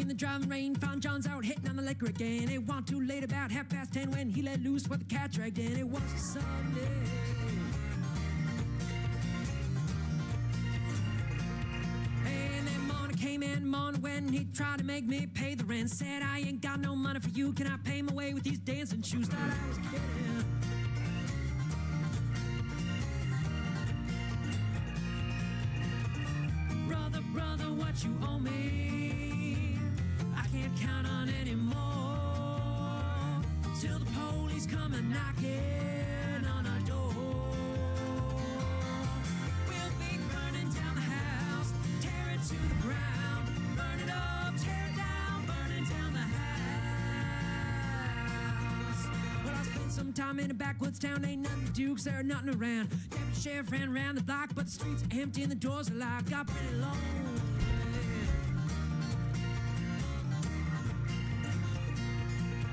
in the driving rain, found John's out hitting on the liquor again. It wasn't too late, about 10:30 when he let loose what the cat dragged in. It was a Sunday. And that morning came in the morning when he tried to make me pay the rent. Said, I ain't got no money for you, can I pay my way with these dancing shoes? Thought I was kidding. Brother, what you owe me, I can't count on anymore, till the police come and knocking on our door. We'll be burning down the house, tear it to the ground, burn it up, tear it down, burning down the house. Well, I spent some time in a backwoods town, ain't nothing to do 'cause there nothing around. Deputy sheriff ran around the block, but the streets are empty and the doors are locked. Got pretty lonely.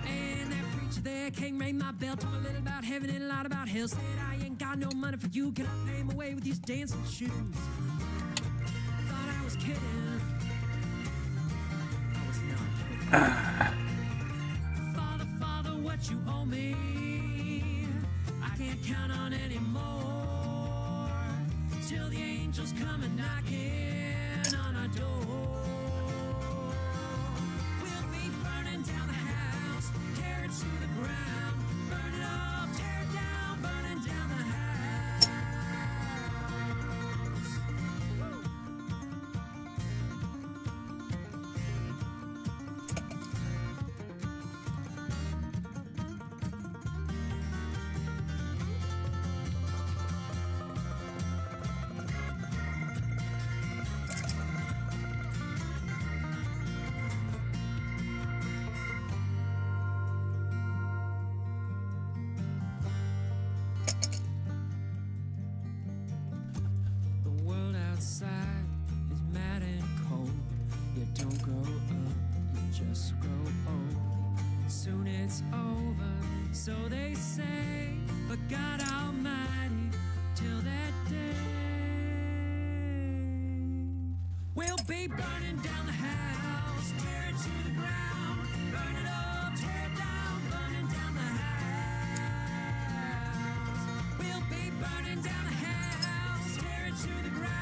And that preacher there came ring my bell, told me a little about heaven and a lot about hell. Said, I ain't got no money for you, can I pay my way with these dancing shoes? Thought I was kidding. I was not kidding. Father, what you owe me, I can't count on anymore, till the angels come and knocking on our door. We'll be burning down the house, tear it to the ground, burn it up, tear it down, burning down the house. Outside is mad and cold. You don't grow up, you just grow old. Soon it's over, so they say, but God Almighty, till that day, we'll be burning down the house, tear it to the ground, burn it up, tear it down, burning down the house. We'll be burning down the house, tear it to the ground.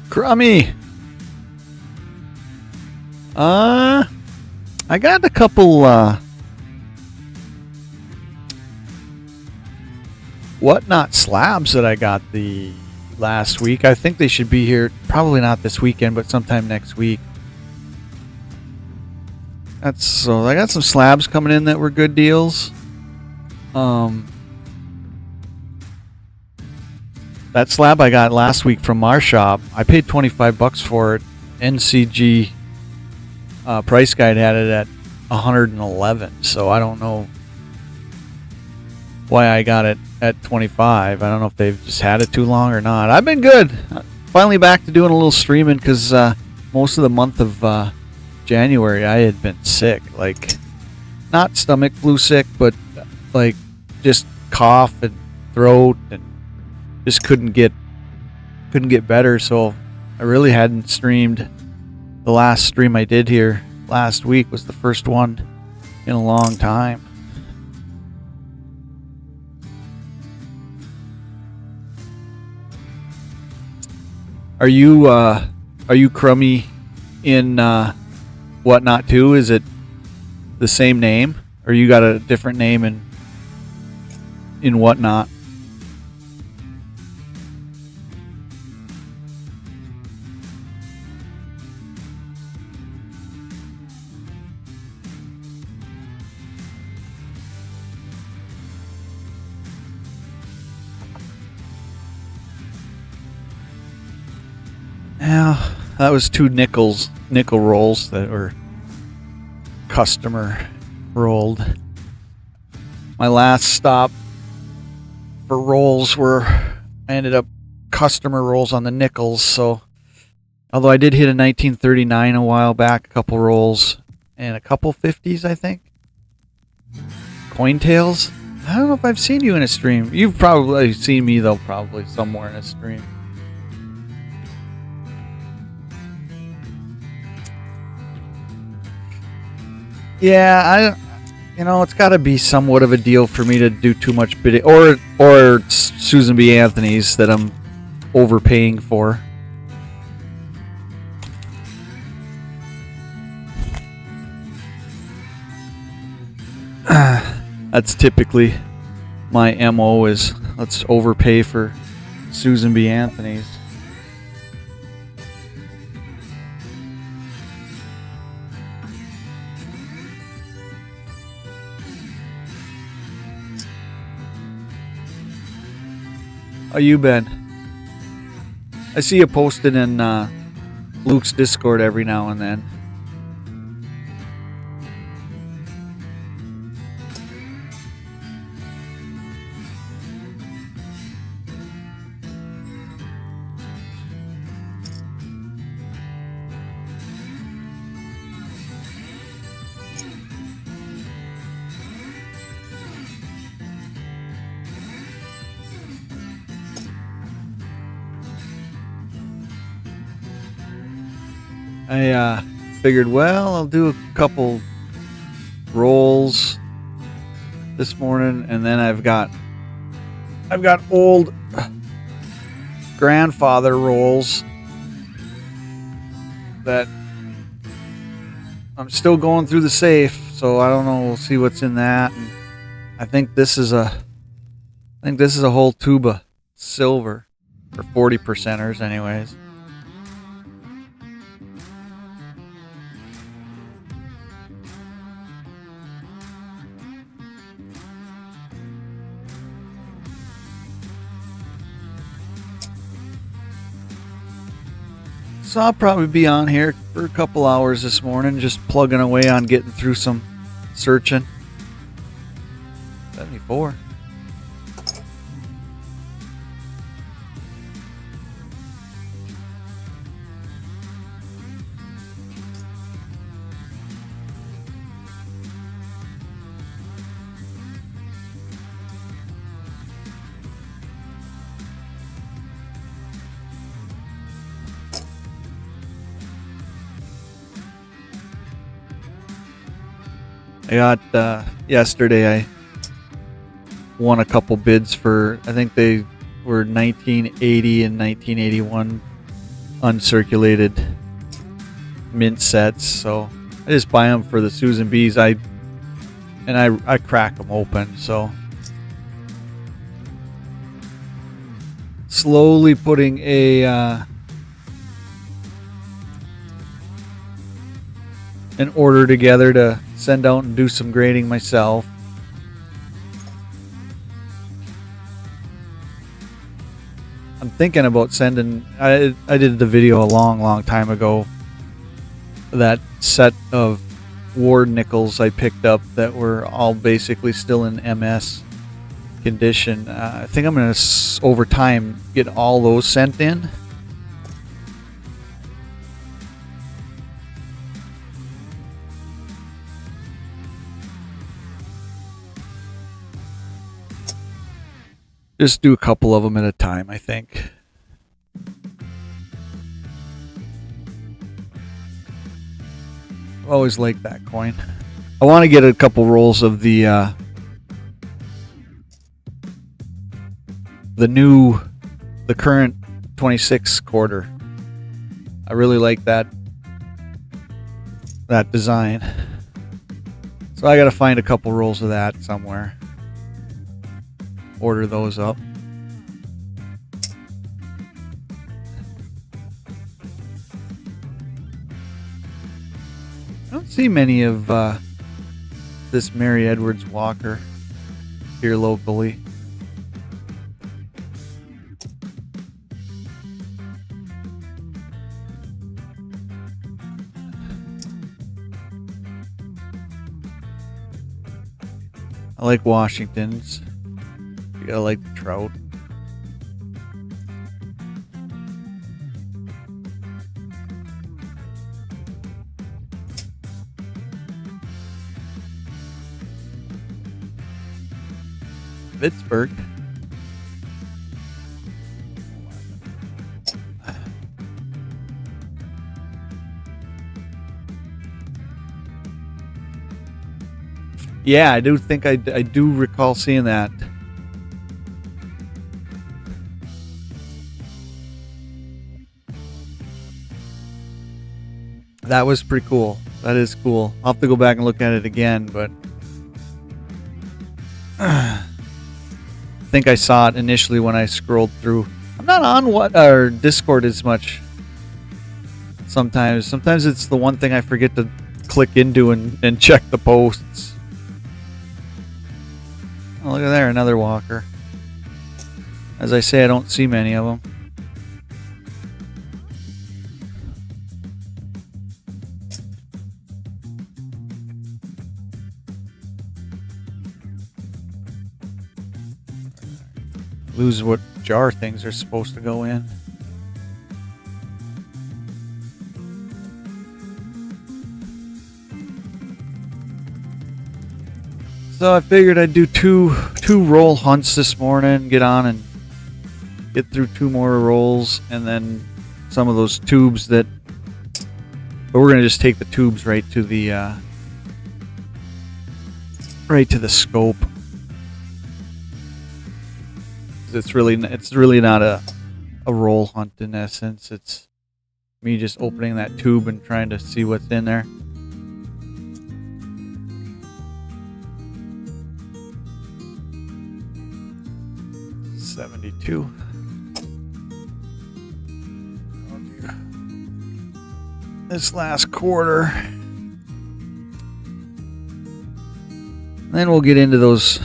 Crummy. I got a couple whatnot slabs that I got the last week. I think they should be here probably not this weekend, but sometime next week. So I got some slabs coming in that were good deals. That slab I got last week from our shop, I paid $25 for it. NCG price guide had it at $111, so I don't know why I got it at $25. I don't know if they've just had it too long or not. I've been good. Finally back to doing a little streaming because most of the month of January I had been sick, like not stomach flu sick, but like just cough and throat and just couldn't get better. So I really hadn't streamed. The last stream I did here last week was the first one in a long time. Are you Crummy in Whatnot too? Is it the same name, or you got a different name in Whatnot? Yeah, that was two nickel rolls that were customer rolled. My last stop for rolls I ended up customer rolls on the nickels. So, although I did hit a 1939 a while back, a couple rolls and a couple 50s, I think. Cointails. I don't know if I've seen you in a stream. You've probably seen me though, probably somewhere in a stream. Yeah, it's got to be somewhat of a deal for me to do too much bidding, or Susan B. Anthony's that I'm overpaying for. That's typically my MO is let's overpay for Susan B. Anthony's. How you been? I see you posted in Luke's Discord every now and then. I figured, well, I'll do a couple rolls this morning, and then I've got old grandfather rolls that I'm still going through the safe, so I don't know. We'll see what's in that. And I think this is a whole tube of silver for 40 percenters, anyways. So I'll probably be on here for a couple hours this morning, just plugging away on getting through some searching. 74. I got, yesterday I won a couple bids for, I think they were 1980 and 1981 uncirculated mint sets. So I just buy them for the Susan B's. I crack them open. So slowly putting an order together to send out and do some grading myself. I'm thinking about sending, I did the video a long time ago, that set of Ward nickels I picked up that were all basically still in MS condition. I think I'm going to over time get all those sent in. Just do a couple of them at a time, I think. I've always liked that coin. I want to get a couple rolls of the current 26 quarter. I really like that design. So I got to find a couple rolls of that somewhere. Order those up. I don't see many of this Mary Edwards Walker here locally. I like Washington's. You gotta like the trout. Pittsburgh. Yeah, I do think I do recall seeing that. That was pretty cool. That is cool. I'll have to go back and look at it again, but I think I saw it initially when I scrolled through. I'm not on Discord as much sometimes. Sometimes it's the one thing I forget to click into and check the posts. Oh, look at there, another walker. As I say, I don't see many of them. Lose what jar things are supposed to go in. So I figured I'd do two roll hunts this morning, get on and get through two more rolls, and then some of those tubes that But we're gonna just take the tubes right to the scope. It's really not a roll hunt in essence. It's me just opening that tube and trying to see what's in there. $72. This last quarter. Then we'll get into those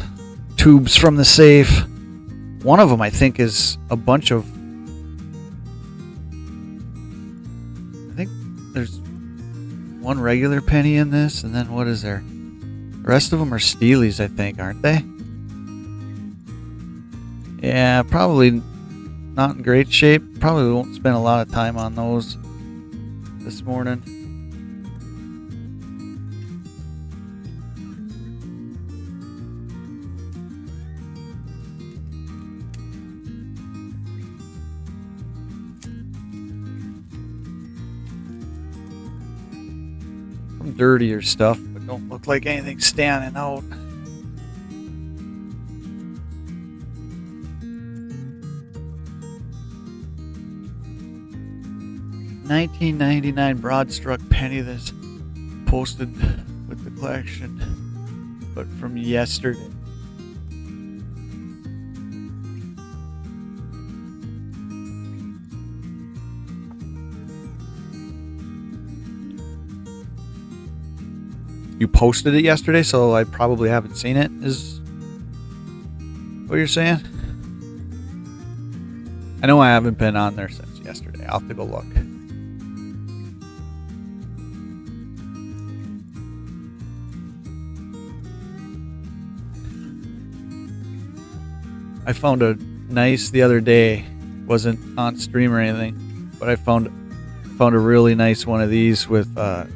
tubes from the safe. One of them, I think, is a bunch of... I think there's one regular penny in this, and then what is there? The rest of them are Steelies, I think, aren't they? Yeah, probably not in great shape. Probably won't spend a lot of time on those this morning. Some dirtier stuff, but don't look like anything standing out. $19.99 broad-struck penny that's posted with the collection, but from yesterday. You posted it yesterday, so I probably haven't seen it, is what you're saying? I know I haven't been on there since yesterday. I'll have to go look. I found a nice the other day, wasn't on stream or anything, but I found a really nice one of these with the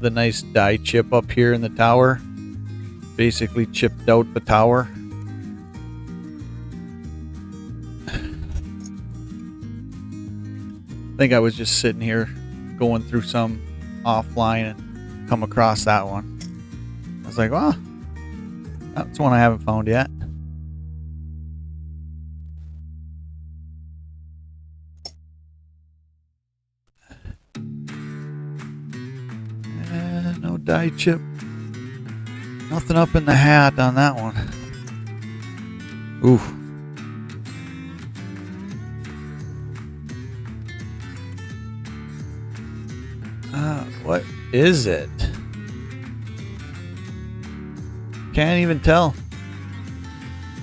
nice die chip up here in the tower. Basically chipped out the tower. I think I was just sitting here going through some offline and come across that one. I was like, well, that's one I haven't found yet. No die chip. Nothing up in the hat on that one. Ooh. What is it? Can't even tell.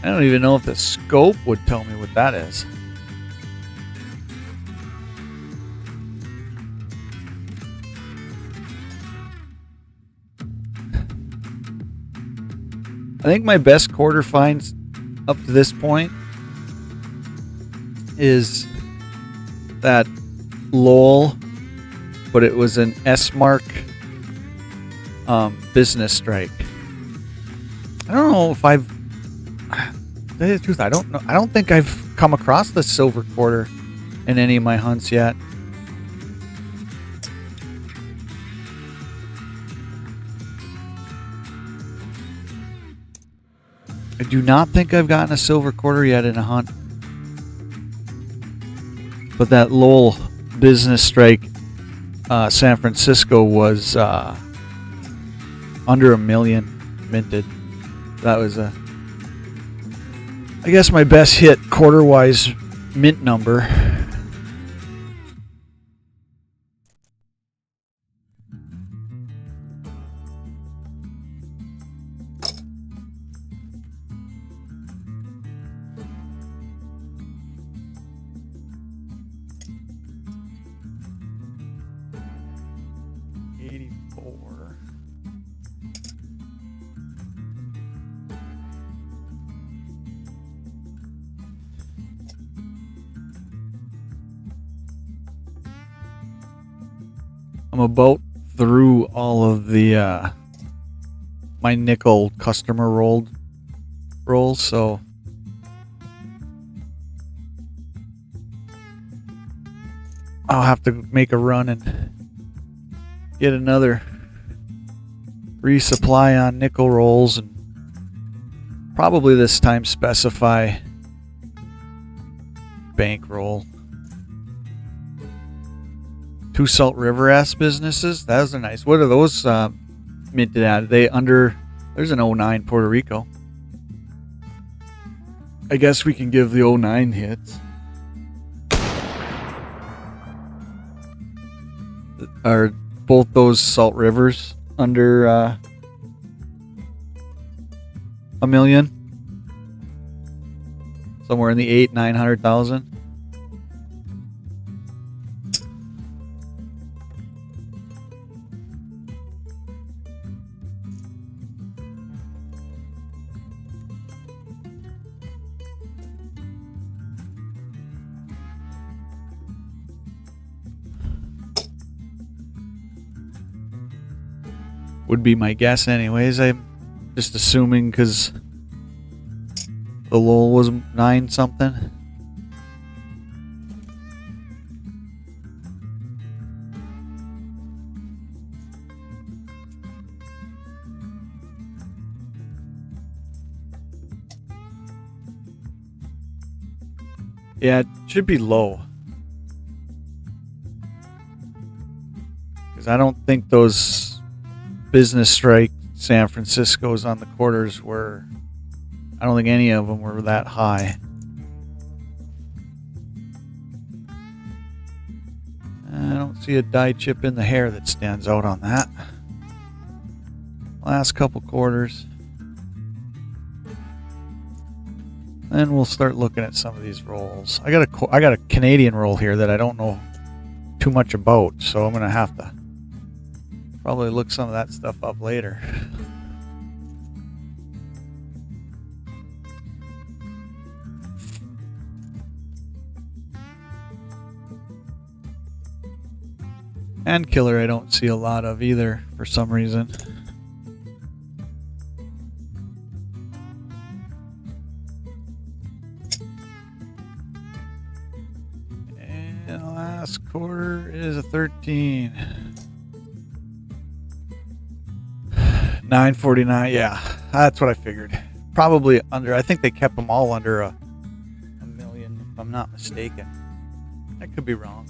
I don't even know if the scope would tell me what that is. I think my best quarter finds up to this point is that Lowell, but it was an S-Mark business strike. I don't know if I've... To tell you the truth, I don't know. I don't think I've come across the silver quarter in any of my hunts yet. I do not think I've gotten a silver quarter yet in a hunt. But that Lowell business strike, San Francisco, was under $1 million minted. That was I guess my best hit quarter-wise mint number. I'm about through all of the my nickel customer rolls, so I'll have to make a run and get another resupply on nickel rolls, and probably this time specify bankroll. 2 Salt River-esque businesses. Those are nice. What are those minted at? Are they under? There's an 09 Puerto Rico. I guess we can give the 09 hits. Are both those Salt Rivers under $1 million? Somewhere in the 800,000-900,000. Would be my guess anyways. I'm just assuming because the lull was 9 something. Yeah, it should be low. Because I don't think those business strike San Francisco's on the quarters were, I don't think any of them were that high. I don't see a die chip in the hair that stands out on that. Last couple quarters. Then we'll start looking at some of these rolls. I got a Canadian roll here that I don't know too much about, so I'm gonna have to probably look some of that stuff up later. And killer I don't see a lot of either for some reason. And the last quarter is a 13. 949, yeah, that's what I figured. Probably under, I think they kept them all under a million, if I'm not mistaken. I could be wrong.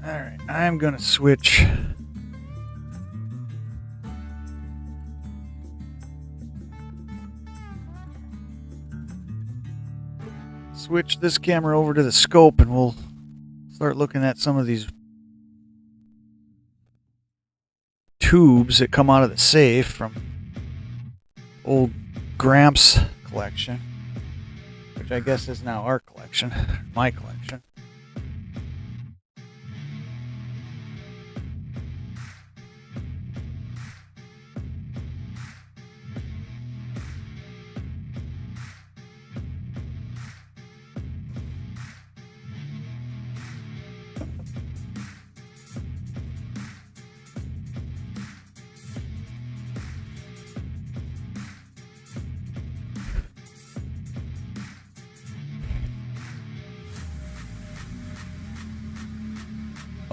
Alright, I'm gonna switch. Switch this camera over to the scope and we'll start looking at some of these tubes that come out of the safe from old Gramps collection, which I guess is now our collection, my collection.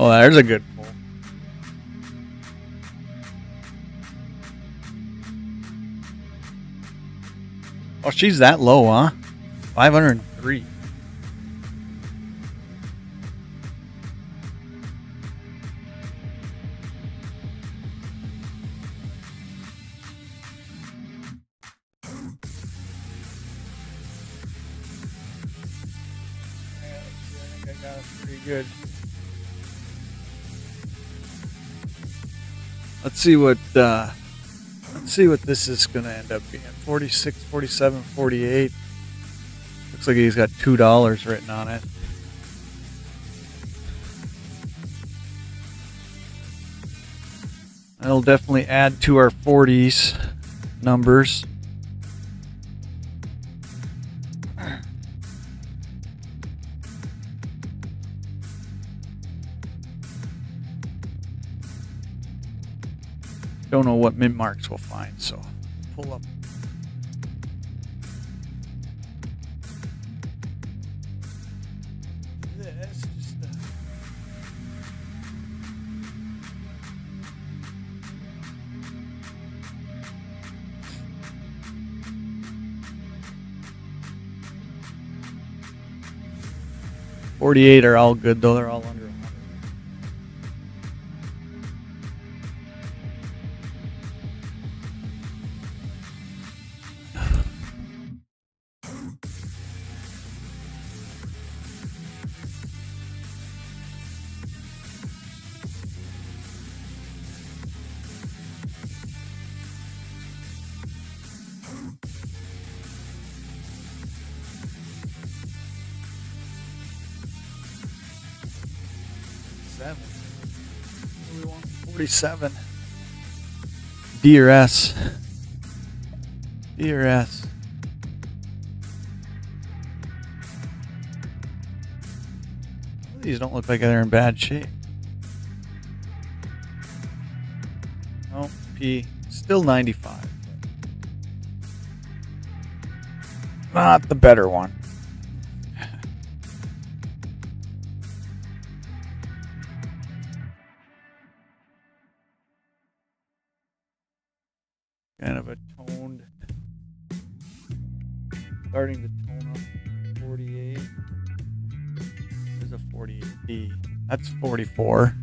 Oh, there's a good pull. Oh, she's that low, huh? 503. I think I got it pretty good. Let's see what this is going to end up being. 46, 47, 48. Looks like he's got $2 written on it. That'll definitely add to our 40s numbers. Don't know what mint marks we'll find, so pull up. 48 are all good though. They're all under 100. What do we want? 47. D or S? D or S? These don't look like they're in bad shape. No, P. Still 95. Not the better one. Kind of a toned, starting to tone up. 48. There's a 48D. That's 44.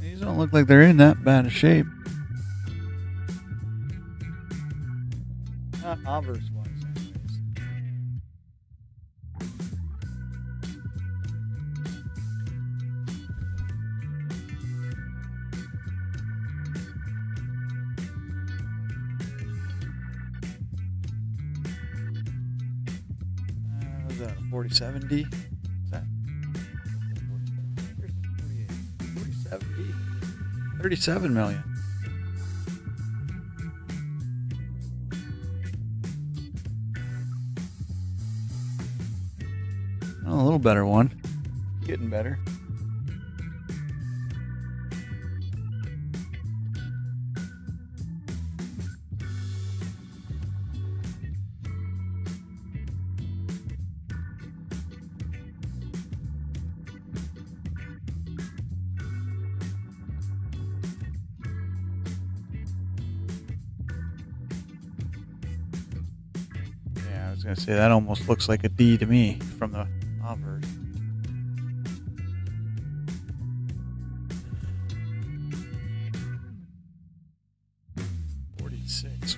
These don't look like they're in that bad a shape. Not obverse ones, anyways. What is that, a 47D? Is that? 47D. 37 million. Oh, a little better one. Getting better. Yeah, I was gonna say that almost looks like a D to me from the obverse.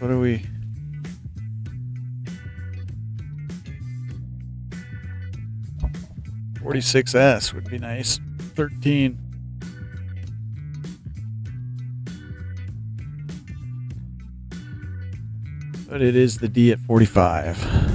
What are we? $46S would be nice. 13. But it is the D at 45.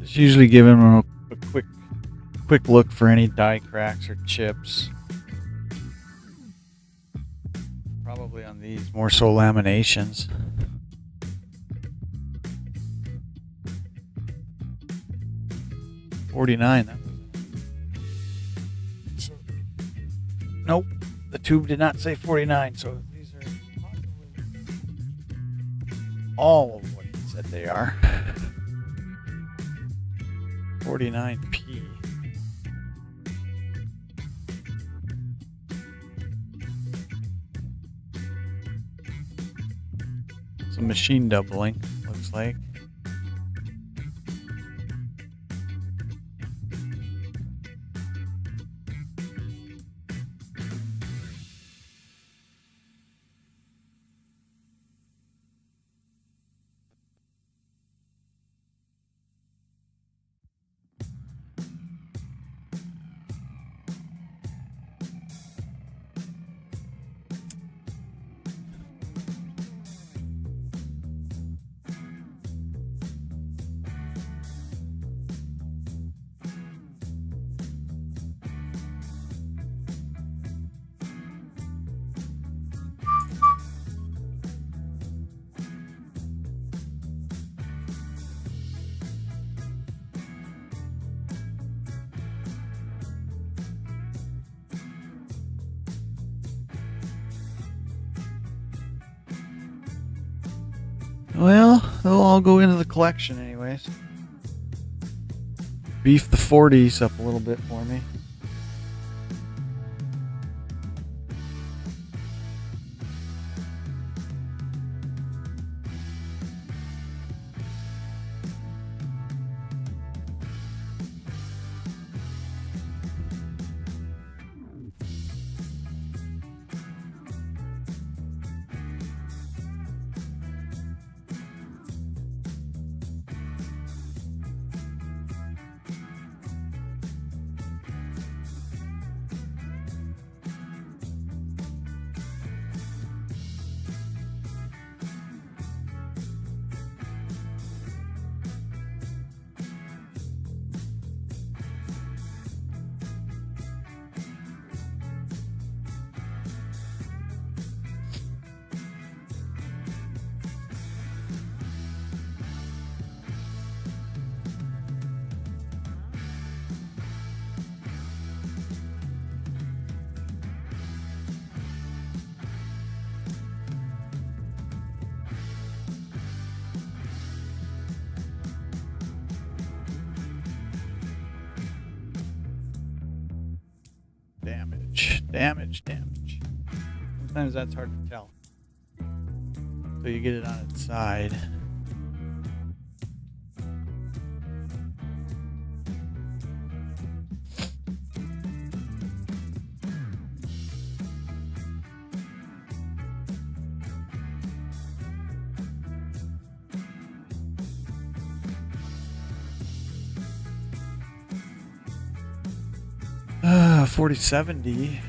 Just usually giving them a quick look for any die cracks or chips. Probably on these, more so laminations. $49. Nope, the tube did not say 49, so these are possibly all of what it said they are. 49P. Some machine doubling, looks like. Well, they'll all go into the collection anyways. Beef the 40s up a little bit for me. Damage. Sometimes that's hard to tell. So you get it on its side. Ah, 4070.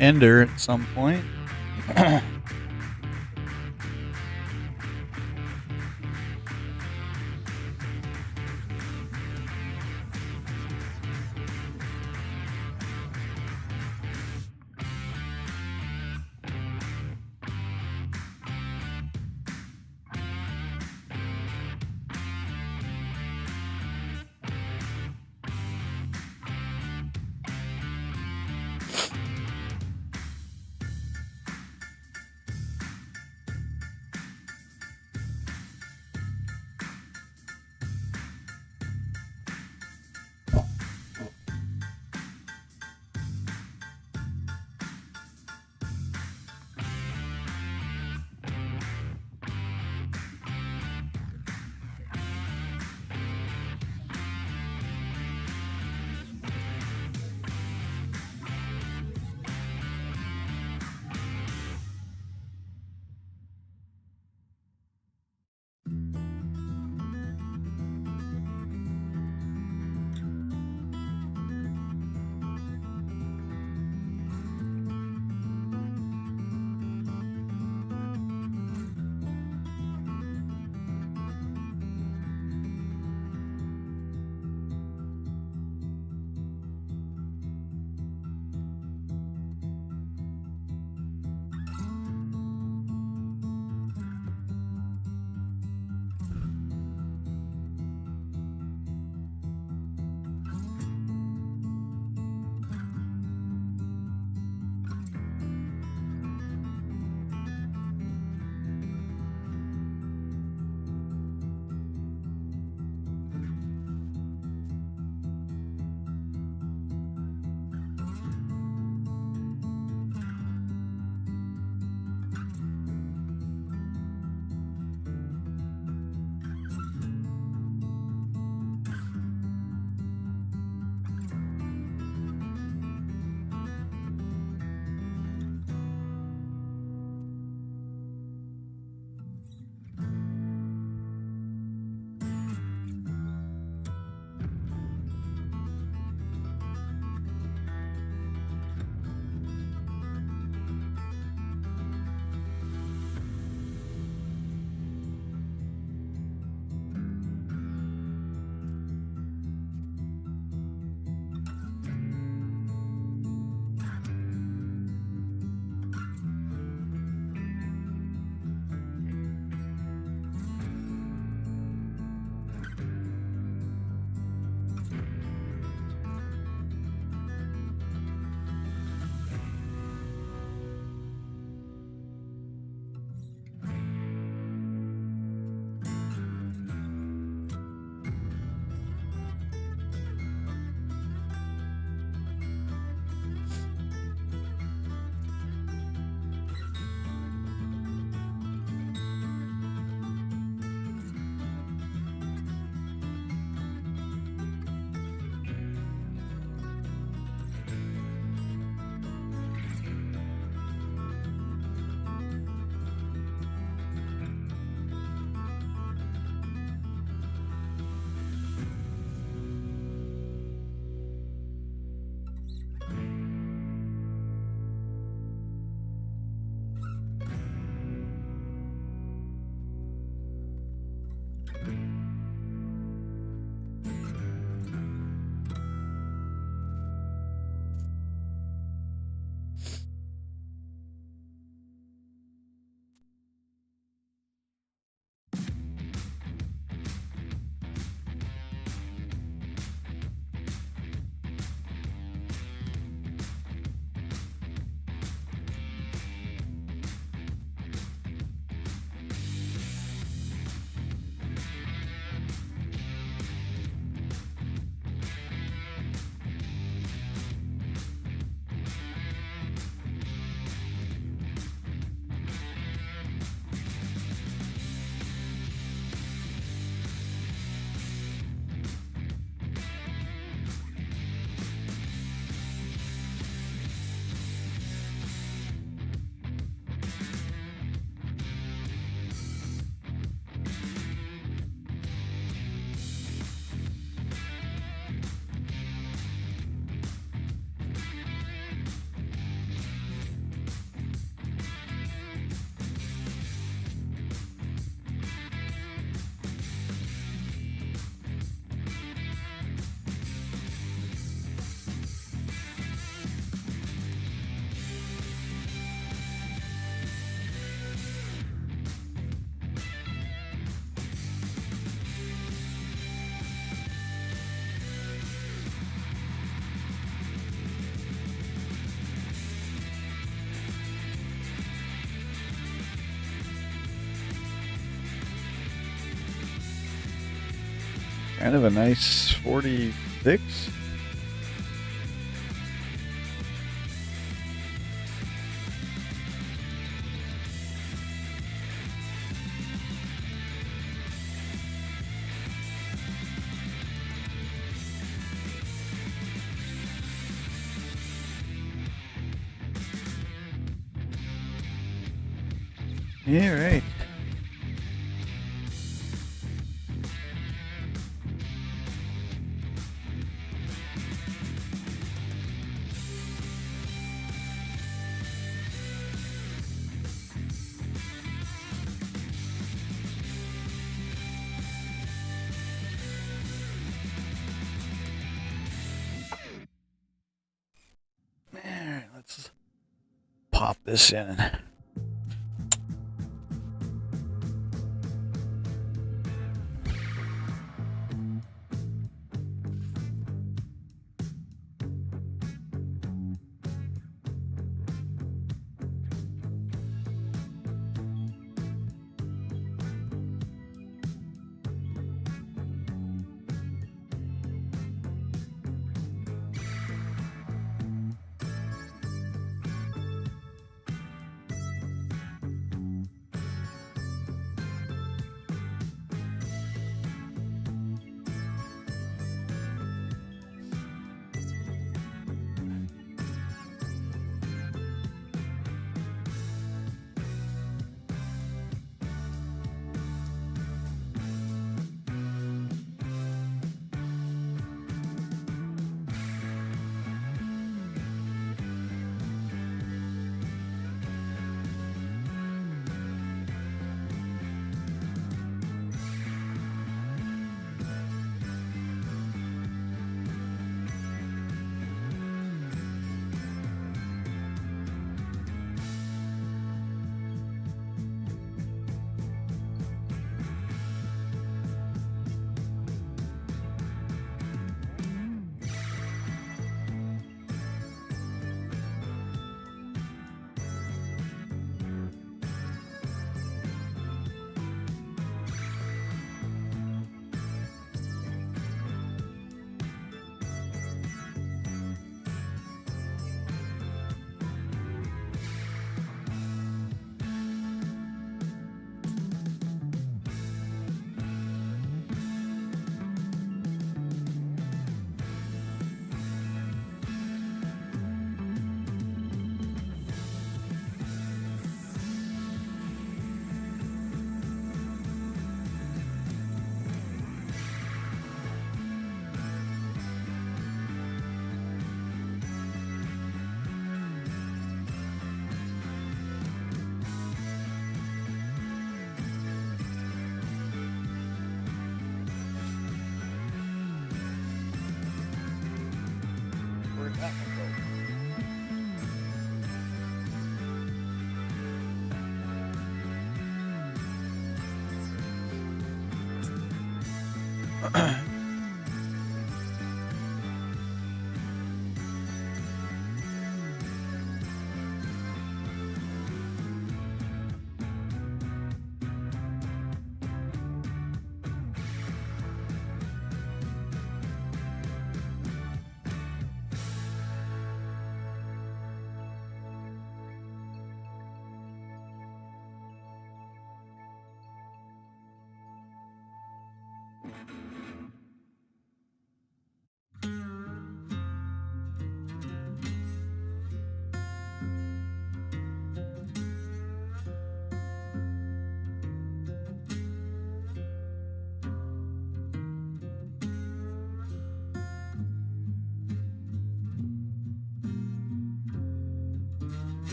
Ender at some point. Kind of a nice 46. All right. Alright, let's pop this in. Where'd that one go?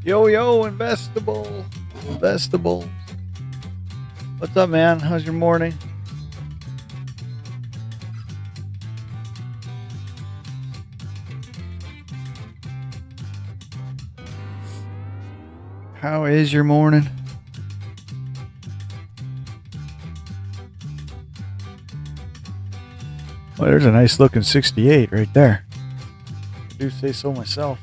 Yo, Investable. Investable. What's up, man? How's your morning? How is your morning? Well, there's a nice looking 68 right there. I do say so myself.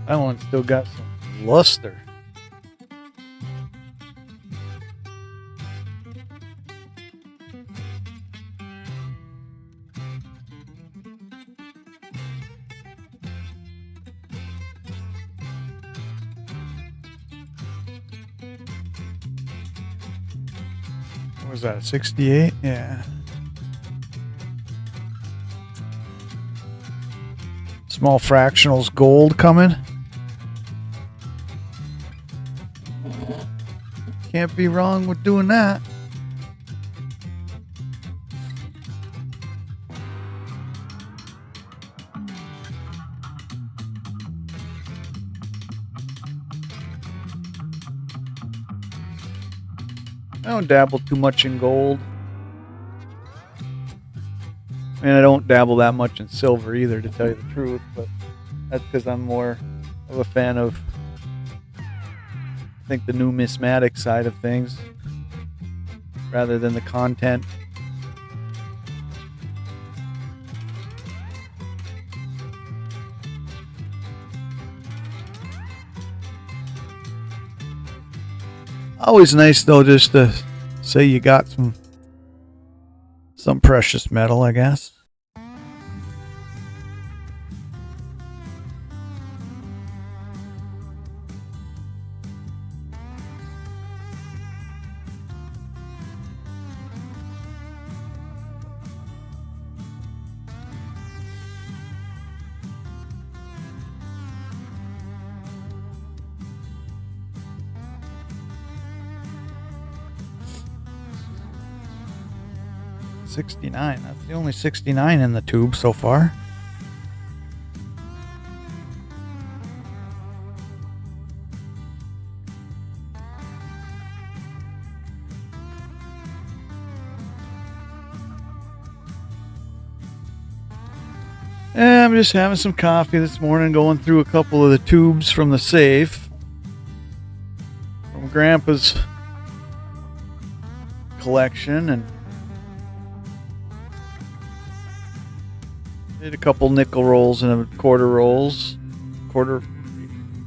That one's still got some luster. What was that, 68? Yeah. Small fractionals gold coming. Can't be wrong with doing that. I don't dabble too much in gold. And I don't dabble that much in silver either, to tell you the truth, but that's because I'm more of a fan of, I think, the numismatic side of things rather than the content. Always nice though just to say you got some precious metal, I guess. $69. That's the only 69 in the tube so far. And I'm just having some coffee this morning, going through a couple of the tubes from the safe from Grandpa's collection, and did a couple nickel rolls and a quarter rolls.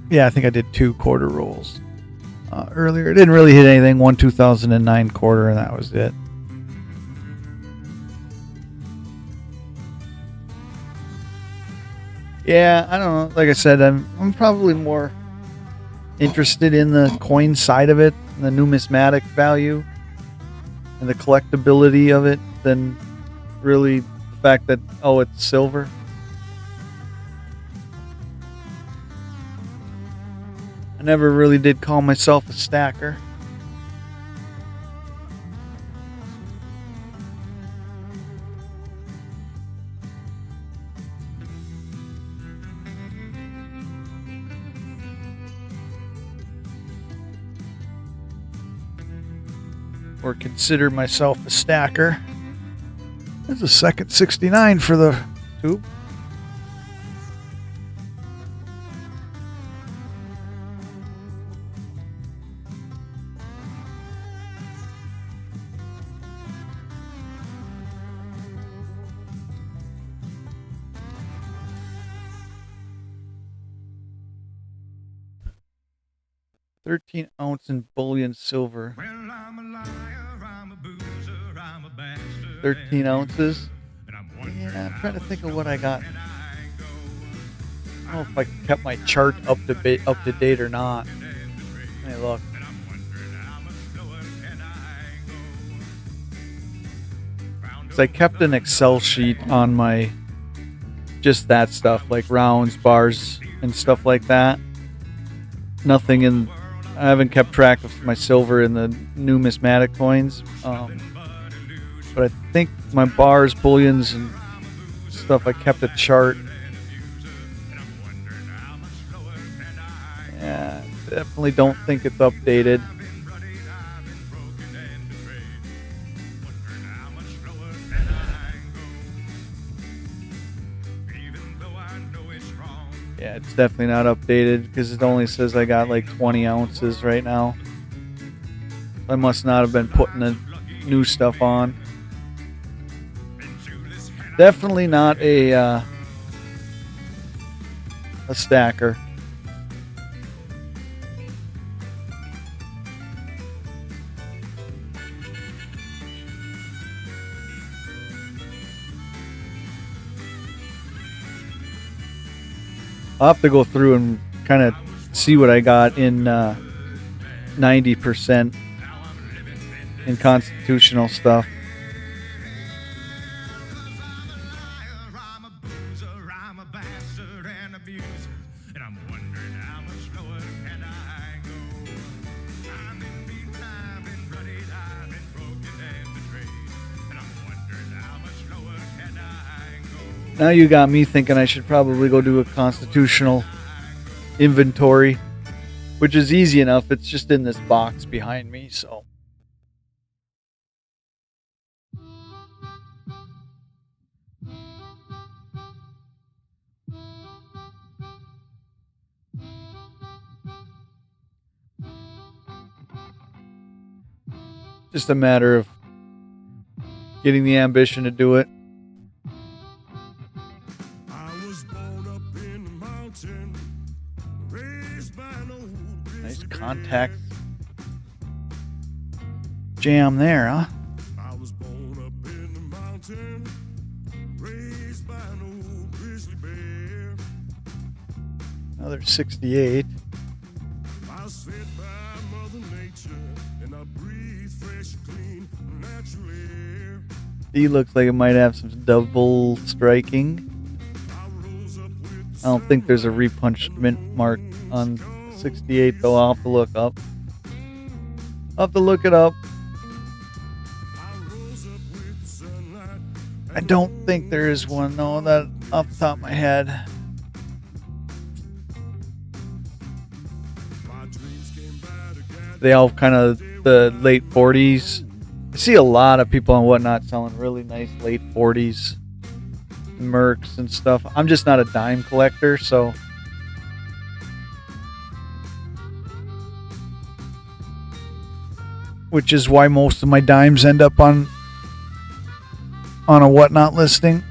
Yeah, I think I did 2 quarter rolls earlier. Didn't really hit anything. 1 2009 quarter, and that was it. Yeah, I don't know. Like I said, I'm probably more interested in the coin side of it, the numismatic value, and the collectability of it, than really the fact that, oh, it's silver. I never really did call myself a stacker. Or consider myself a stacker. There's a second 69 for the tube. $13-ounce in bullion silver. 13 ounces. Yeah, I'm trying to think of what I got. I don't know if I kept my chart up to date or not. Hey, look. So I kept an Excel sheet on my just that stuff, like rounds, bars, and stuff like that. Nothing in I haven't kept track of my silver and the numismatic coins, but I think my bars, bullions, and stuff, I kept a chart. Yeah, definitely don't think it's updated. Yeah, it's definitely not updated because it only says I got like 20 ounces right now. I must not have been putting the new stuff on. Definitely not a stacker. I'll have to go through and kind of see what I got in 90% in constitutional stuff. Now you got me thinking I should probably go do a constitutional inventory, which is easy enough. It's just in this box behind me, so. Just a matter of getting the ambition to do it. Nice contact jam there, huh? I was born up in the mountain, raised by an old grizzly bear. Another 68. I was fed by Mother Nature, and I breathe fresh, clean, natural air. He looks like it might have some double striking. I don't think there's a repunched mint mark on 68, though. I'll have to look up. I'll have to look it up. I don't think there is one, though, that off the top of my head. They all kind of the late 40s. I see a lot of people on Whatnot selling really nice late 40s Mercs and stuff. I'm just not a dime collector, so which is why most of my dimes end up on a Whatnot listing.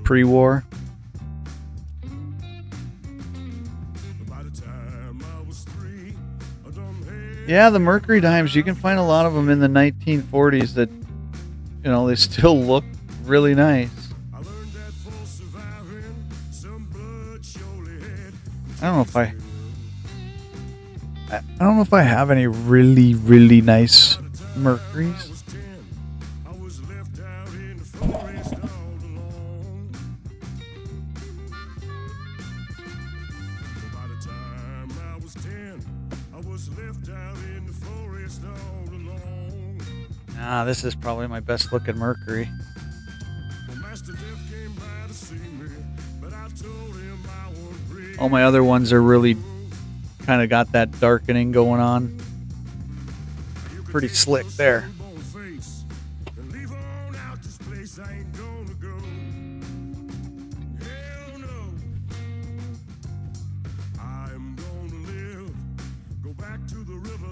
Pre-war. Yeah, the Mercury dimes, you can find a lot of them in the 1940s that, you know, they still look really nice. I don't know if I have any really, really nice Mercuries. This is probably my best looking Mercury. All my other ones are really kind of got that darkening going on. Pretty slick there.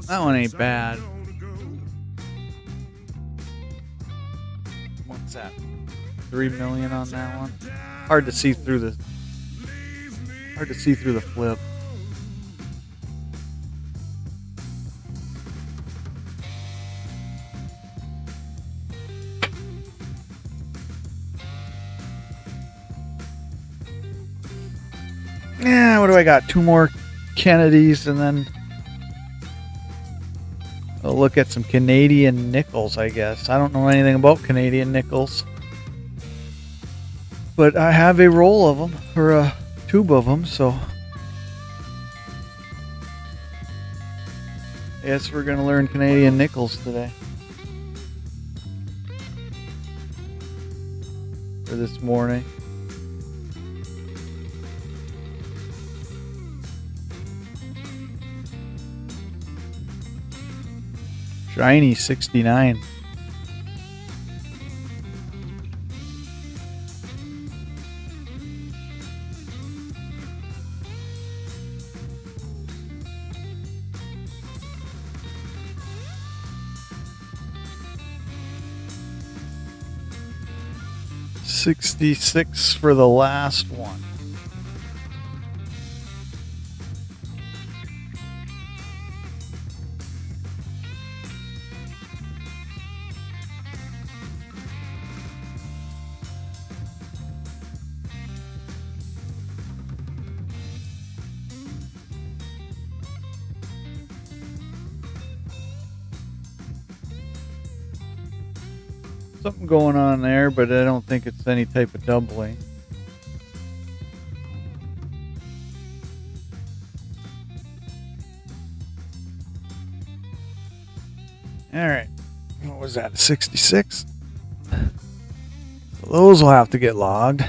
That one ain't bad. What's that? 3 million on that one. Hard to see through the flip. Yeah, what do I got? 2 more Kennedys, and then I'll look at some Canadian nickels, I guess. I don't know anything about Canadian nickels, but I have a roll of them, or a tube of them, so I guess we're going to learn Canadian nickels today. For this morning. Shiny 69. $66 for the last one. Something going on there, but I don't think it's any type of doubling. All right. What was that? 66? So those will have to get logged.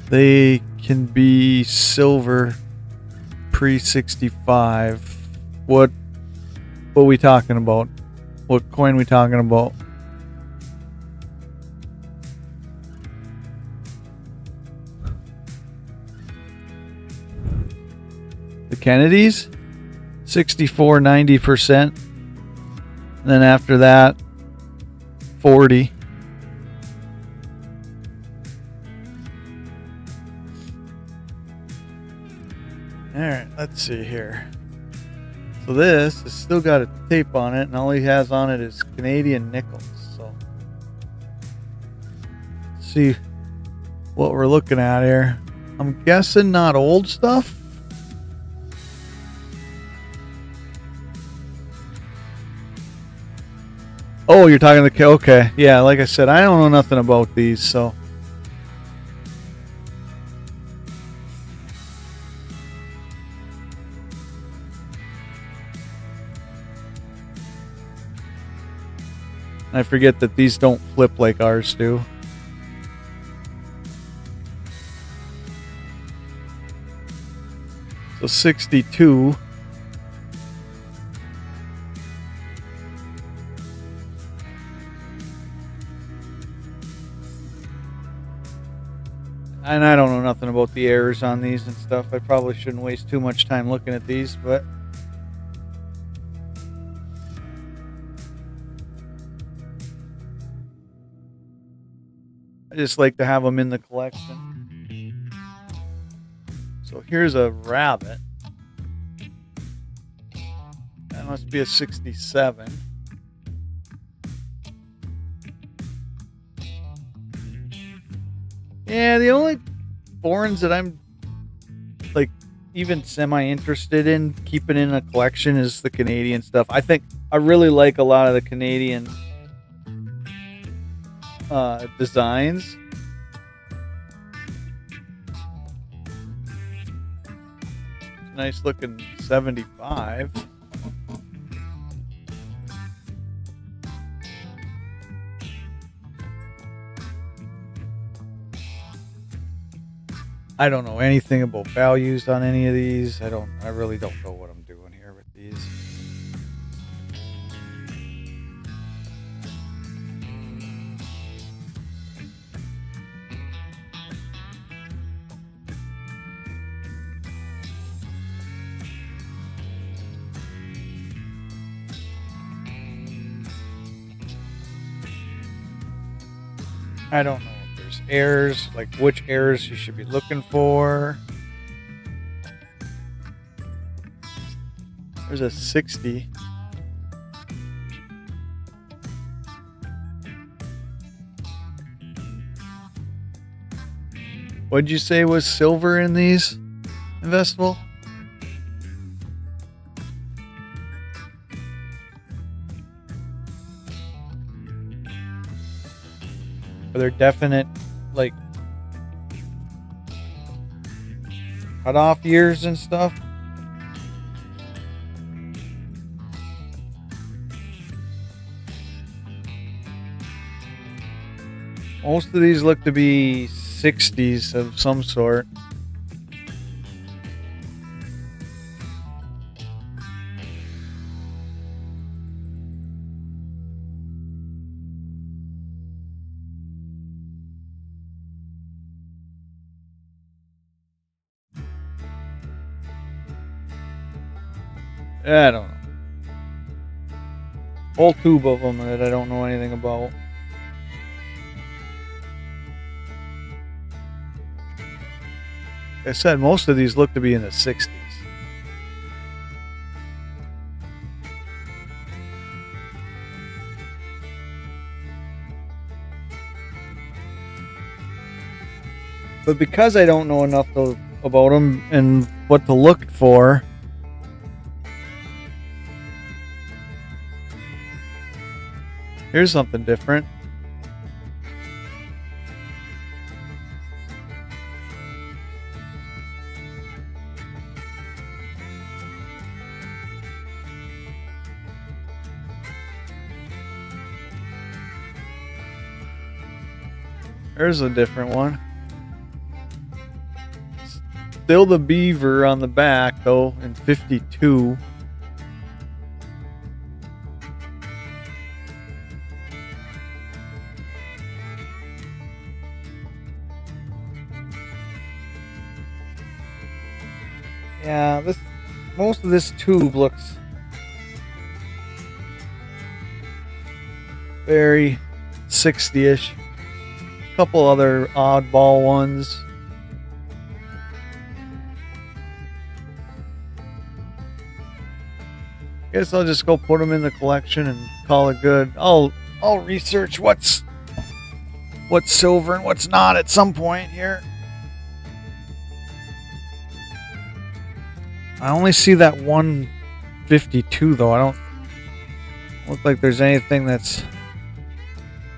They can be silver pre-65. What are we talking about? What coin we talking about? The Kennedys? 64, 90%. And then after that, 40. Alright, let's see here. So this has still got a tape on it, and all he has on it is Canadian nickels. So let's see what we're looking at here. I'm guessing not old stuff. Oh, you're talking the... Okay, yeah, like I said, I don't know nothing about these, so... I forget that these don't flip like ours do. So 62. And I don't know nothing about the errors on these and stuff. I probably shouldn't waste too much time looking at these, but... I just like to have them in the collection. So here's a rabbit. That must be a 67. Yeah, the only foreigns that I'm like even semi-interested in keeping in a collection is the Canadian stuff. I think I really like a lot of the Canadian designs. Nice looking 75. I don't know anything about values on any of these. I really don't know what I'm doing here with these. I don't know if there's airs, like which airs you should be looking for. There's a 60. What'd you say was silver in these, Investable? Are there definite, like, cutoff years and stuff? Most of these look to be 60s of some sort. I don't know. Whole tube of them that I don't know anything about. Like I said, most of these look to be in the 60s. But because I don't know enough about them and what to look for, here's something different. There's a different one. Still the beaver on the back, though, in 52. Yeah, most of this tube looks very 60-ish. Couple other oddball ones. Guess I'll just go put them in the collection and call it good. I'll research what's silver and what's not at some point here. I only see that 152 though. I don't look like there's anything that's.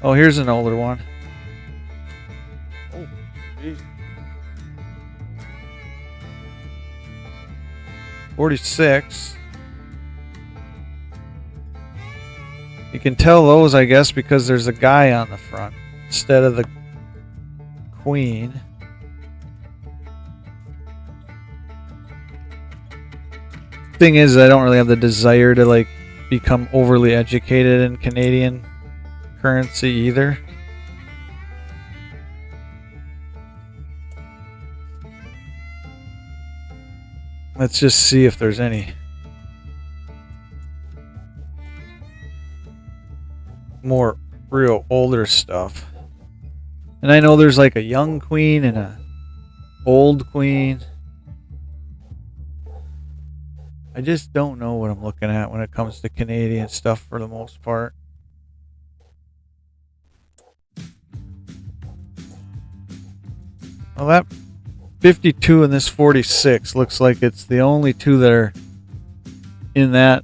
Oh, here's an older one. 46. You can tell those, I guess, because there's a guy on the front instead of the queen. Thing is, I don't really have the desire to like become overly educated in Canadian currency either. Let's just see if there's any more real older stuff. And I know there's like a young queen and a old queen. I just don't know what I'm looking at when it comes to Canadian stuff for the most part. Well, that 52 and this 46 looks like it's the only two that are in that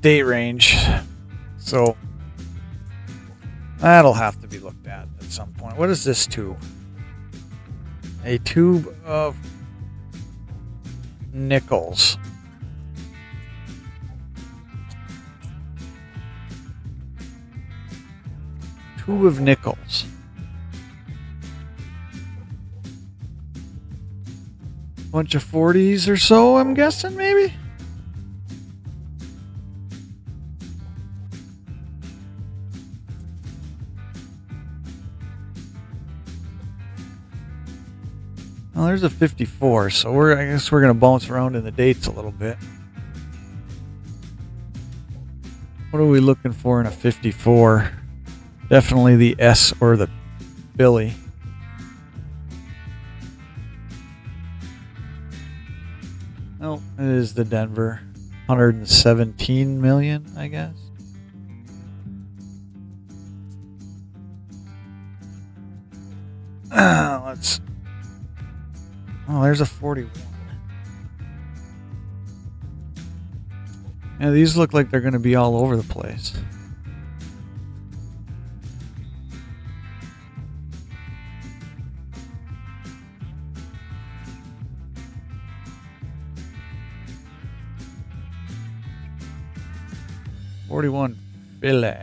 date range. So that'll have to be looked at some point. What is this tube? A tube of nickels. Tube of nickels. Bunch of 40s or so, I'm guessing, maybe? Well, there's a 54, so I guess we're going to bounce around in the dates a little bit. What are we looking for in a 54? Definitely the S or the Philly. No, it is the Denver. 117 million, I guess. Let's. Oh, there's a 41. Yeah, these look like they're going to be all over the place. $41 Philly.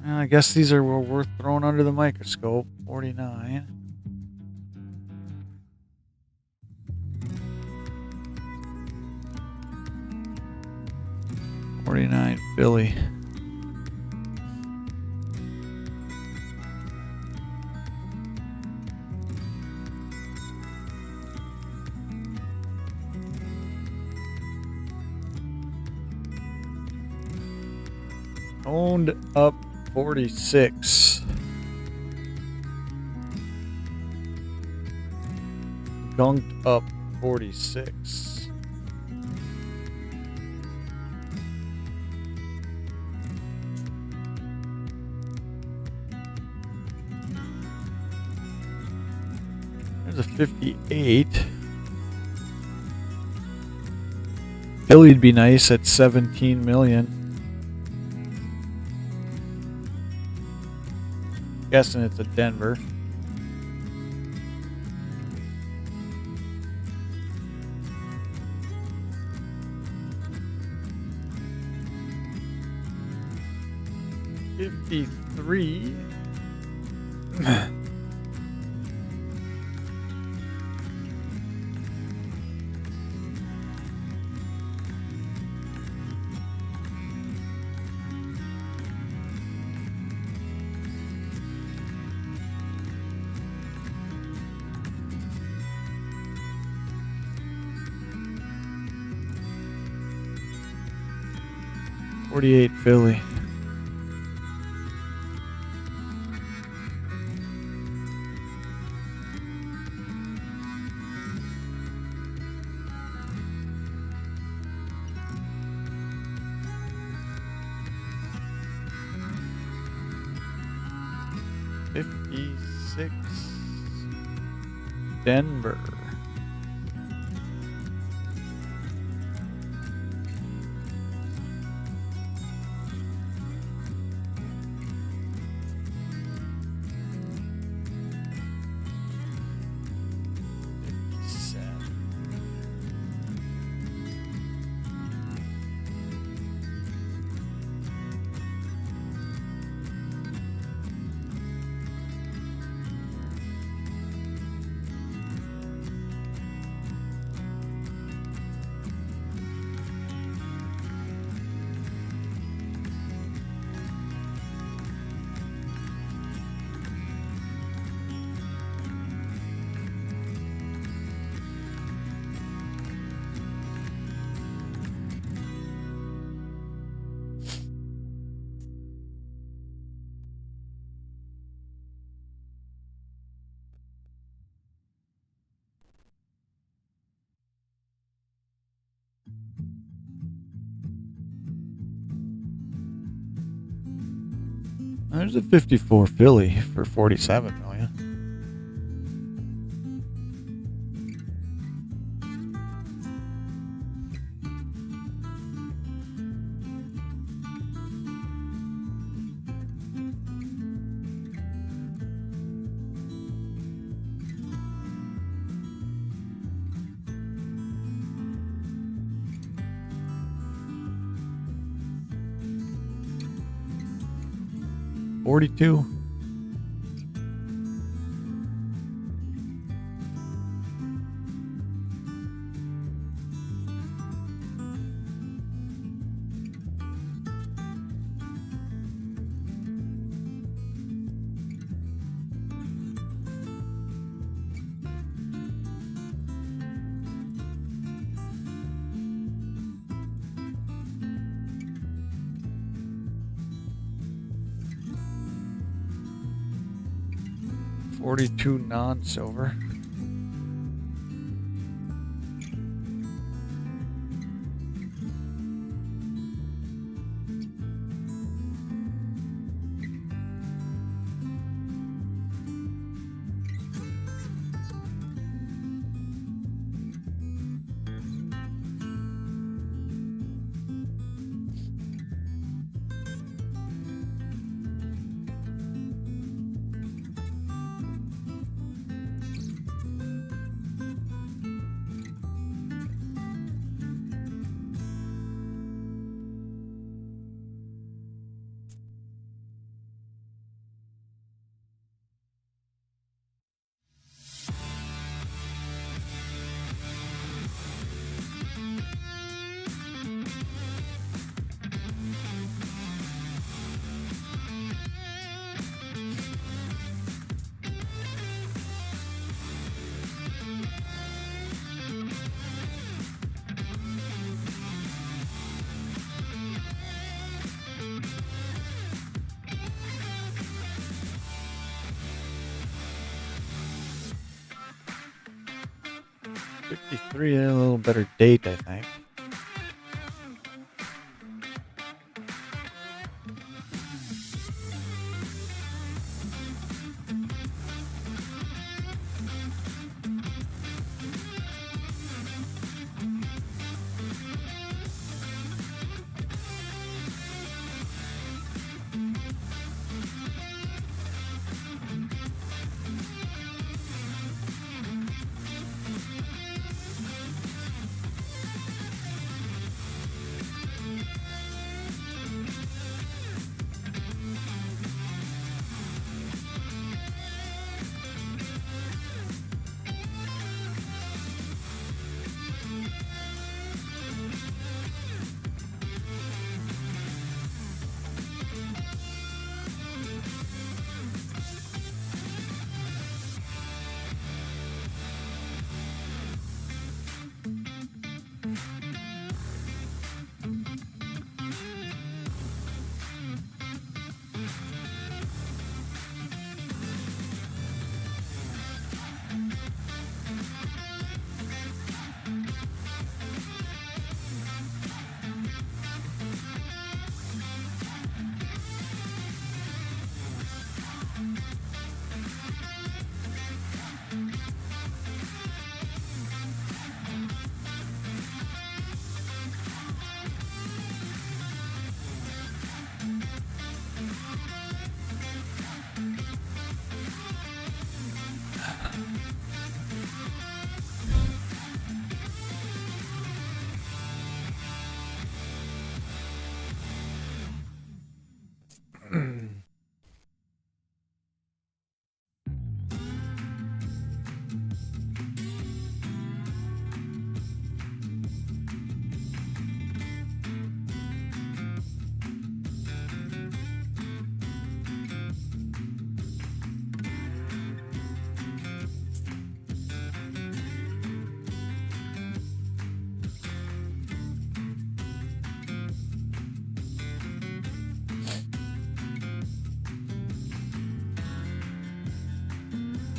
I guess these are worth throwing under the microscope. 49. $49 Philly. Owned up 46. Gunked up 46. There's a 58. Philly'd be nice at 17 million. Guessing it's a Denver. $53. $48 Philly. $56 Denver. There's a 54 Philly for 47 million. $42. 42 non-silver. '53, a little better date, I think.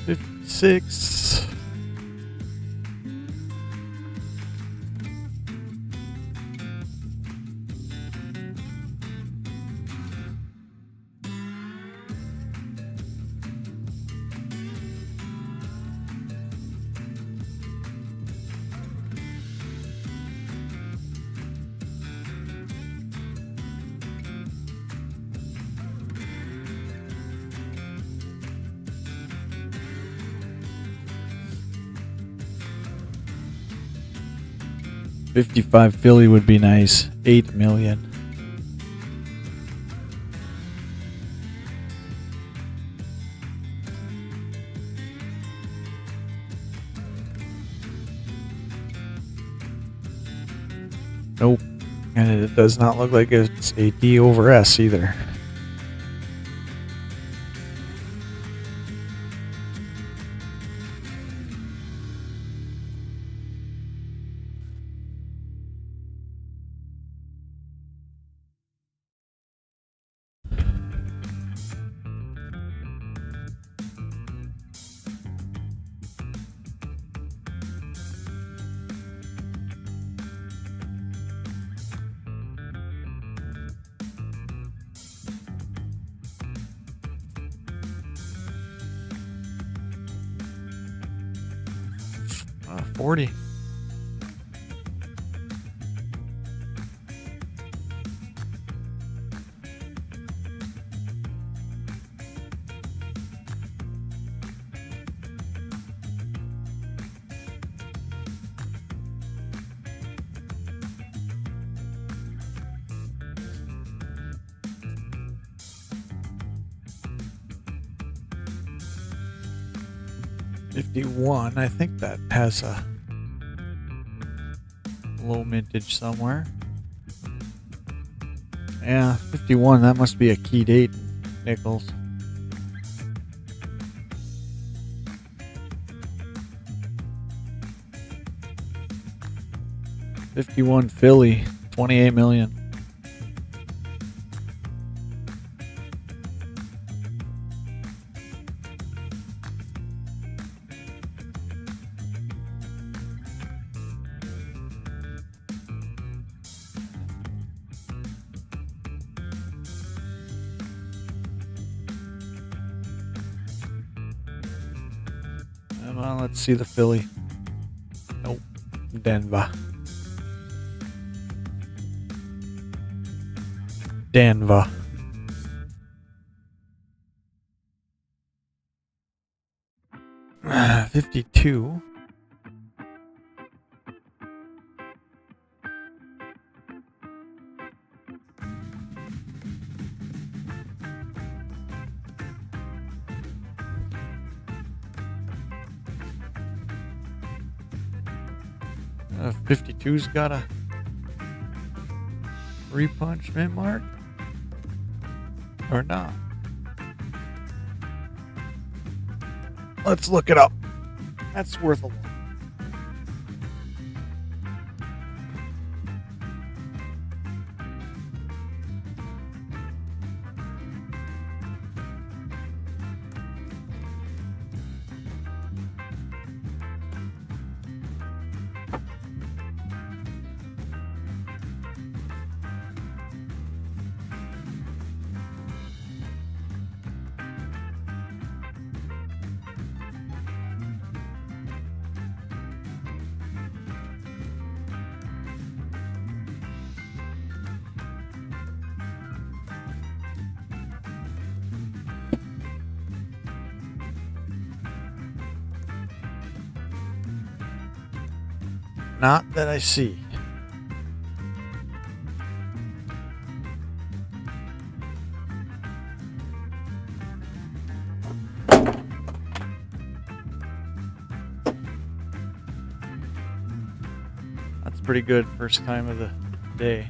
'56. '55 Philly would be nice. 8 million. Nope. And it does not look like it's a D over S either. 40. $51. I think that has a low mintage somewhere. Yeah, 51. That must be a key date. Nickels. $51 Philly, 28 million. Well, let's see the Philly. Nope. Denver. Denver. $52. $52's got a repunch mint mark or not? Let's look it up. That's worth a lot. Not that I see. That's pretty good first time of the day.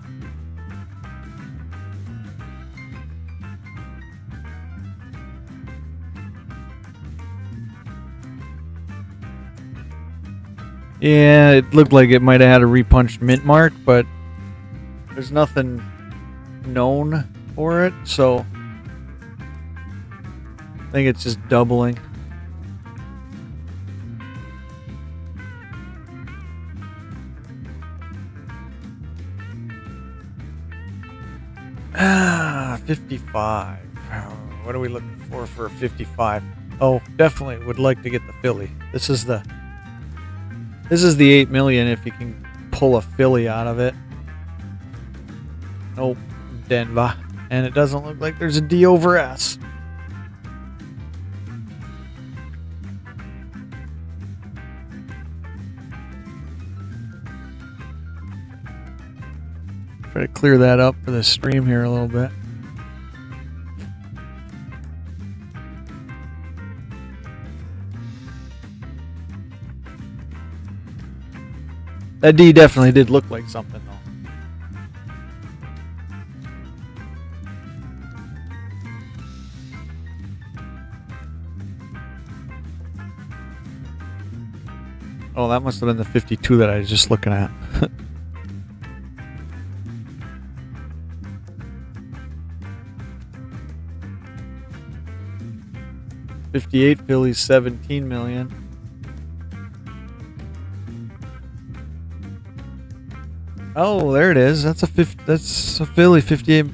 Yeah, it looked like it might have had a repunched mint mark, but there's nothing known for it, so I think it's just doubling. Ah, 55. What are we looking for a 55? Oh, definitely would like to get the Philly. This is the 8 million if you can pull a Philly out of it. Nope, Denver. And it doesn't look like there's a D over S. Try to clear that up for the stream here a little bit. That D definitely did look like something, though. Oh, that must have been the 52 that I was just looking at. $58 Phillies, 17 million. Oh, there it is. That's a Philly, 58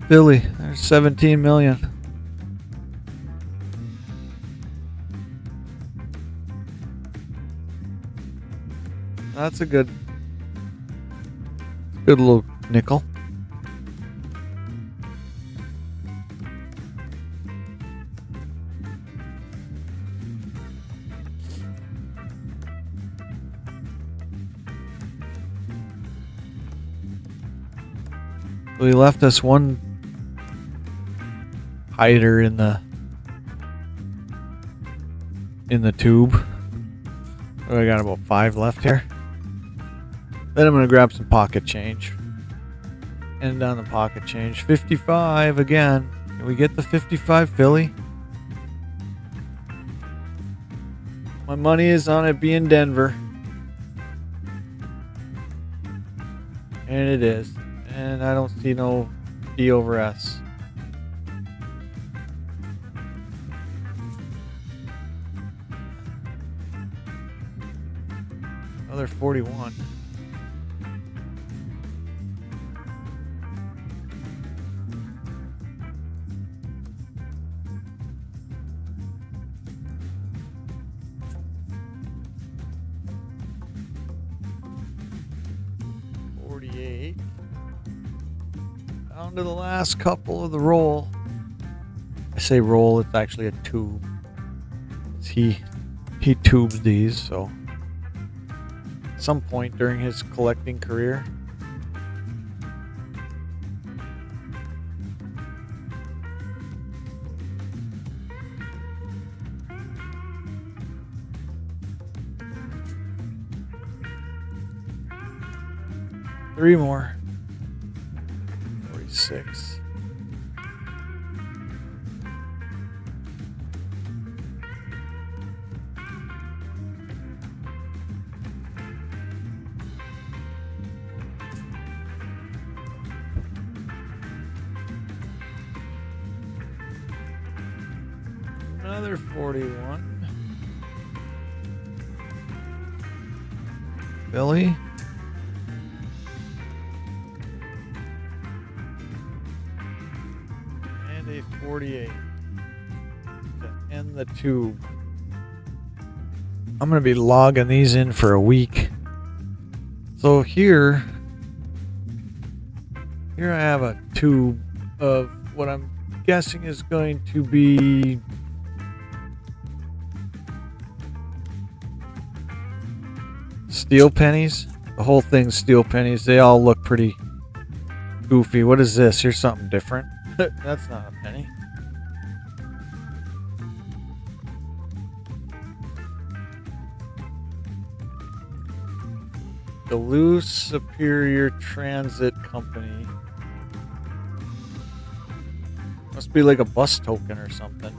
Philly. There's 17 million. That's a good little nickel. So he left us one hider in the tube. Oh, I got about 5 left here. Then I'm gonna grab some pocket change. End on the pocket change. 55 again. Can we get the 55 Philly? My money is on it being Denver. And it is. And I don't see no D over S. Another 41. Down to the last couple of the roll. I say roll, it's actually a tube. He tubes these, so at some point during his collecting career. Three more. 46. Another 41. Billy. And a 48 to end the tube. I'm going to be logging these in for a week. So here I have a tube of what I'm guessing is going to be steel pennies. The whole thing's steel pennies. They all look pretty goofy. What is this? Here's something different. That's not a penny. Duluth Superior Transit Company. Must be like a bus token or something.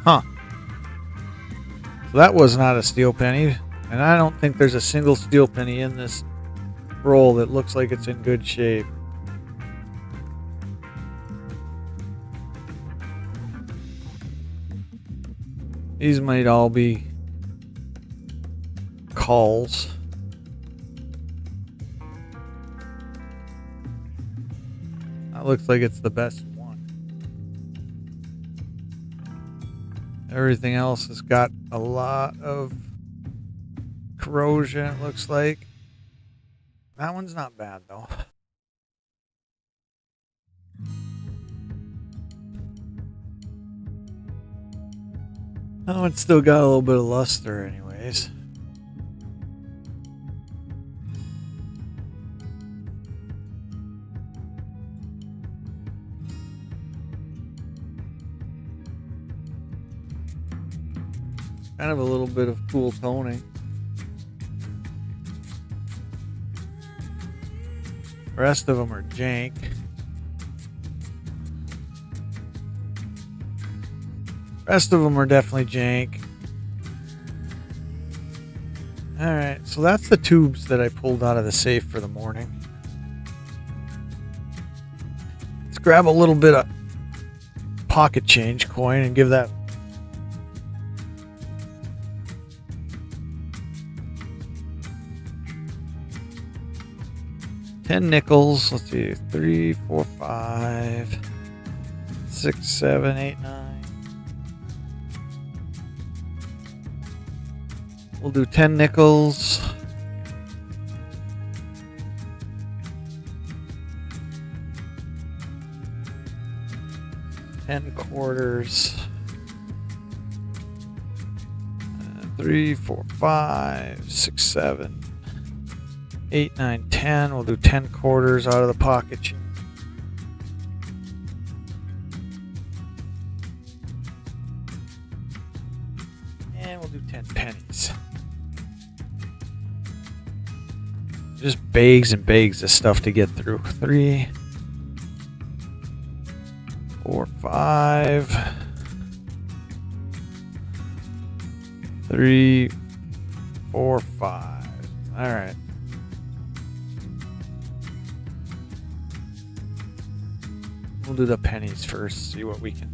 Huh. So that was not a steel penny. And I don't think there's a single steel penny in this roll that looks like it's in good shape. These might all be calls. That looks like it's the best one. Everything else has got a lot of corrosion, it looks like. That one's not bad though. That one's still got a little bit of luster anyways. Kind of a little bit of cool toning. The rest of them are jank. Rest of them are definitely jank. Alright, so that's the tubes that I pulled out of the safe for the morning. Let's grab a little bit of pocket change coin and give that 10 nickels. Let's see. 3, 4, 5, 6, 7, 8, 9. We'll do 10 nickels. $10. 3, 4, 5, 6, 7, 8, 9, 10. We'll do 10 quarters out of the pocket change. And we'll do 10 pennies. Just bags and bags of stuff to get through. 3, 4, 5, 3, 4, 5. All right. We'll do the pennies first. See what we can.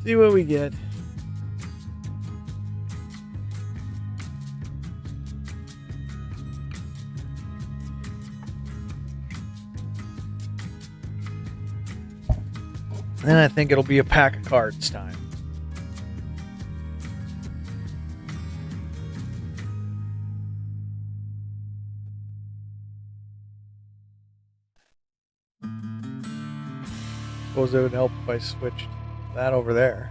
See what we get. Then I think it'll be a pack of cards time. Suppose it would help if I switched that over there.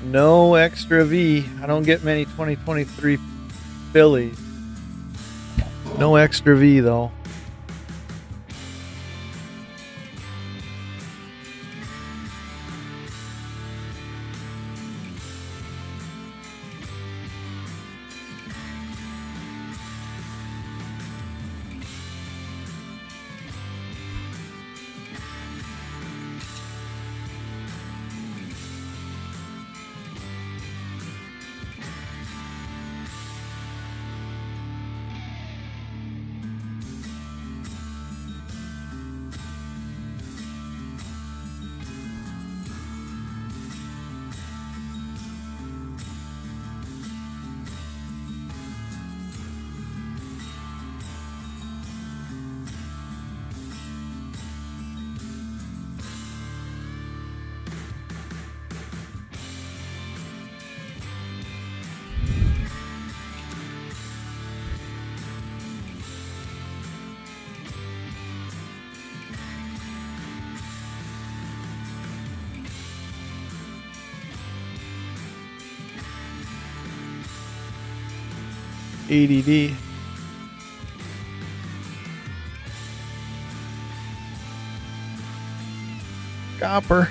No extra V. I don't get many 2023 Phillies. No extra V though. ADD. Copper.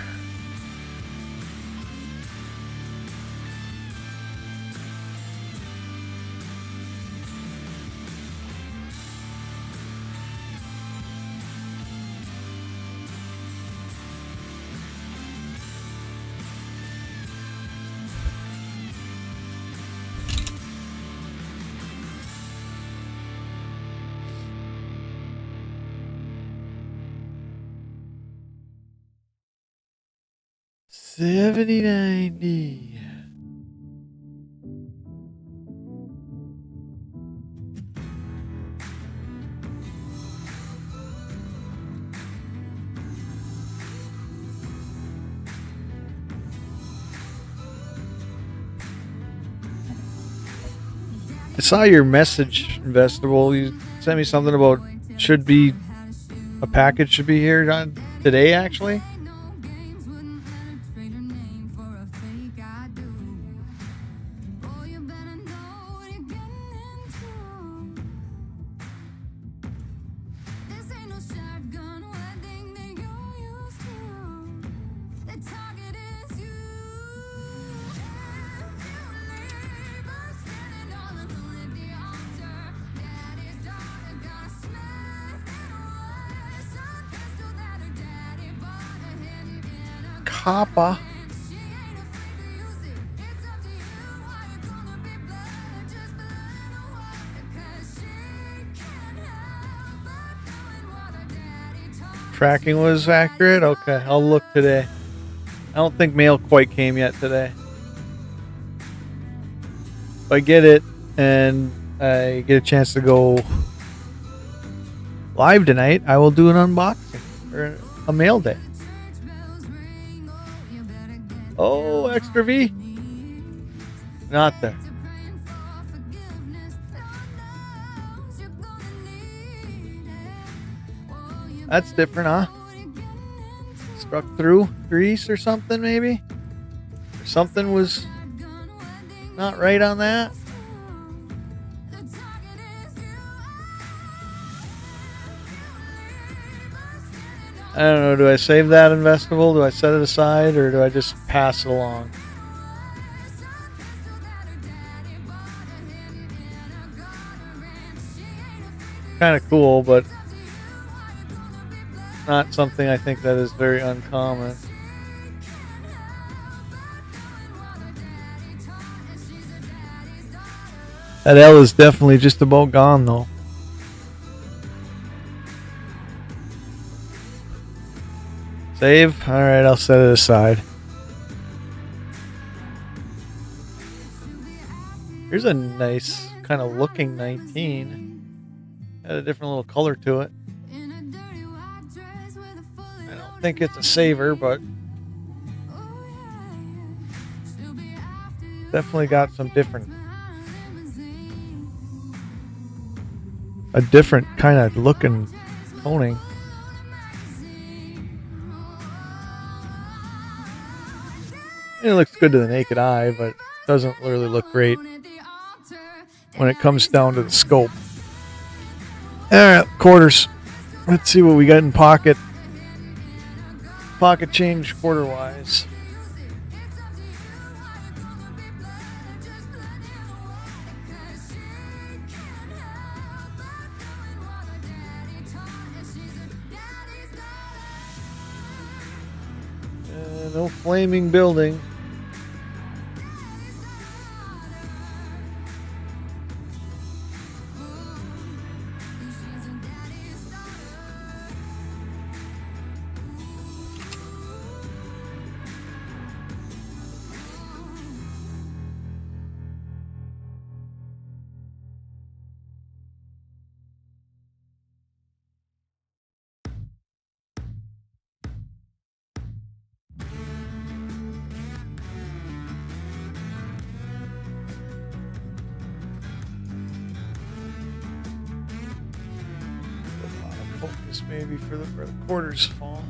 $70.90. I saw your message, Investable. You sent me something about a package should be here today, actually. Copper. tracking was accurate? Okay, I'll look today. I don't think mail quite came yet today. If I get it and I get a chance to go live tonight, I will do an unboxing or a mail day. Oh, extra V. Not there. That's different, huh? Struck through grease or something, maybe? Or something was not right on that. I don't know. Do I save that investable? Do I set it aside? Or do I just pass it along? Kind of cool, but not something I think that is very uncommon. That L is definitely just about gone, though. Save? Alright, I'll set it aside. Here's a nice kind of looking 19. Had a different little color to it. I don't think it's a saver, but definitely got some a different kind of looking toning. It looks good to the naked eye, but doesn't really look great when it comes down to the scope. Alright, quarters. Let's see what we got in pocket. Pocket change quarter wise. No flaming building. Focus maybe for where the quarters fall.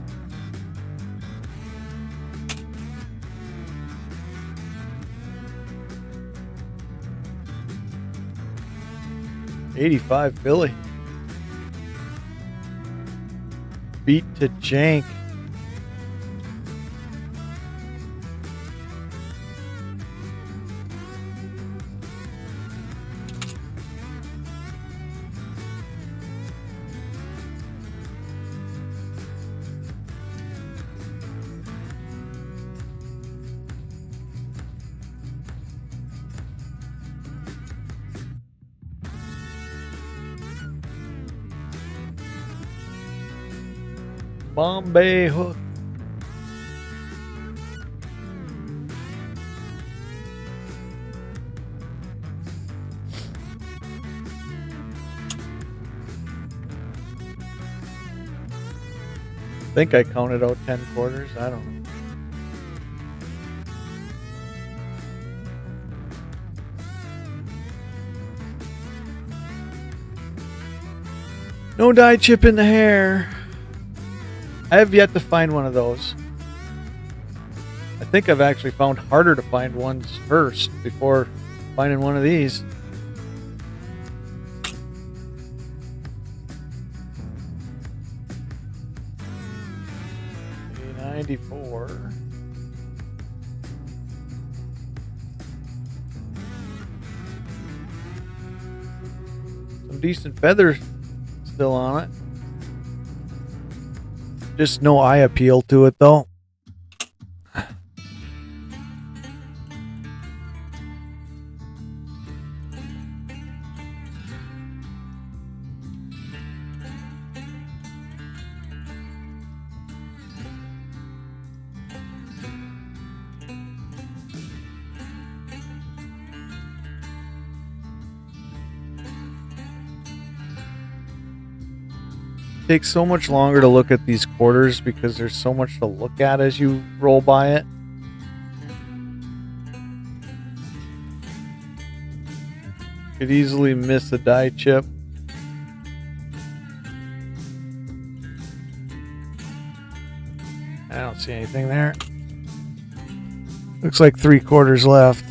$85 Philly. Beat to jank. Bombay hook. I think I counted out 10 quarters. I don't know. No dye chip in the hair. I have yet to find one of those. I think I've actually found harder to find ones first before finding one of these. $94. Some decent feathers still on it. Just no eye appeal to it, though. takes so much longer to look at these quarters because there's so much to look at as you roll by it. Could easily miss a die chip. I don't see anything there. Looks like 3/4 left.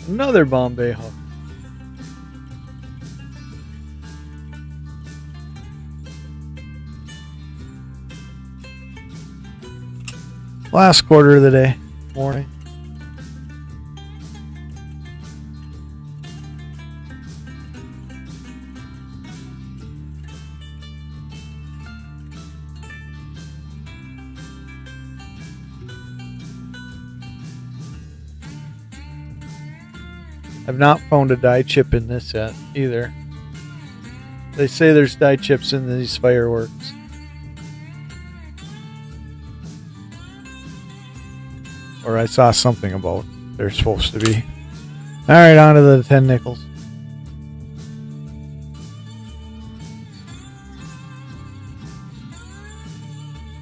Another Bombay hook. Last quarter of the day, morning. I've not found a die chip in this set either. They say there's die chips in these fireworks. Or I saw something about they're supposed to be. Alright, on to the 10 nickels.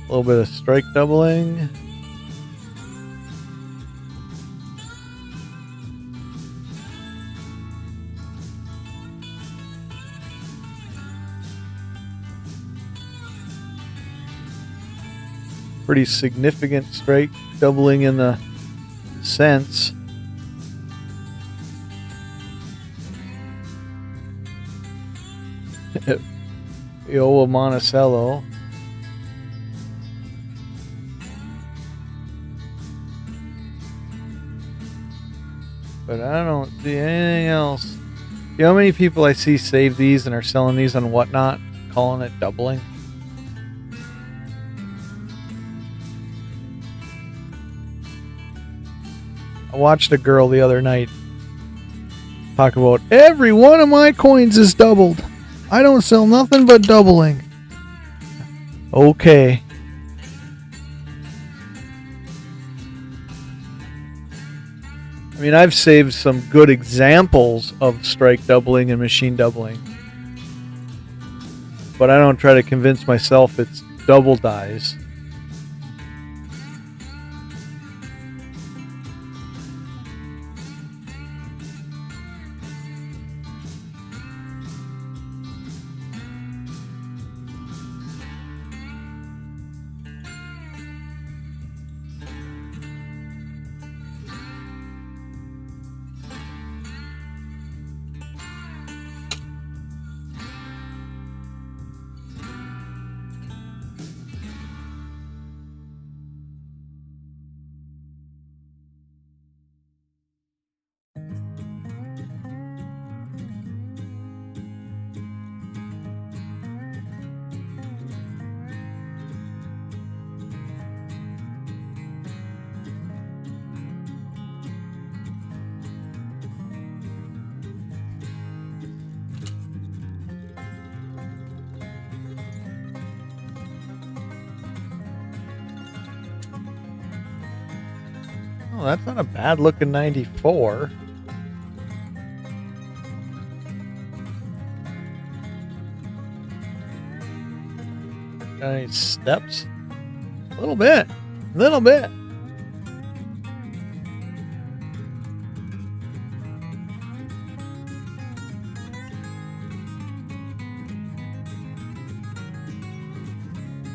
A little bit of strike doubling. Pretty significant strike doubling in the cents. Iowa Monticello. But I don't see anything else. You know how many people I see save these and are selling these on Whatnot, calling it doubling? I watched a girl the other night talk about every one of my coins is doubled. I don't sell nothing but doubling. Okay. I mean, I've saved some good examples of strike doubling and machine doubling. But I don't try to convince myself it's double dies. Oh, that's not a bad looking 94. Got any steps? A little bit. A little bit.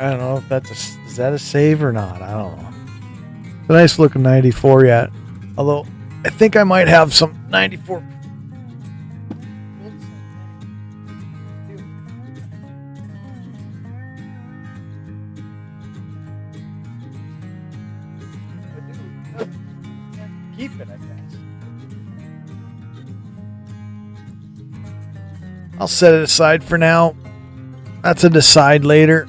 I don't know if that's is that a save or not? I don't know. It's a nice looking 94 yet. Although I think I might have some 94. keep it, I guess. I'll set it aside for now. That's a decide later.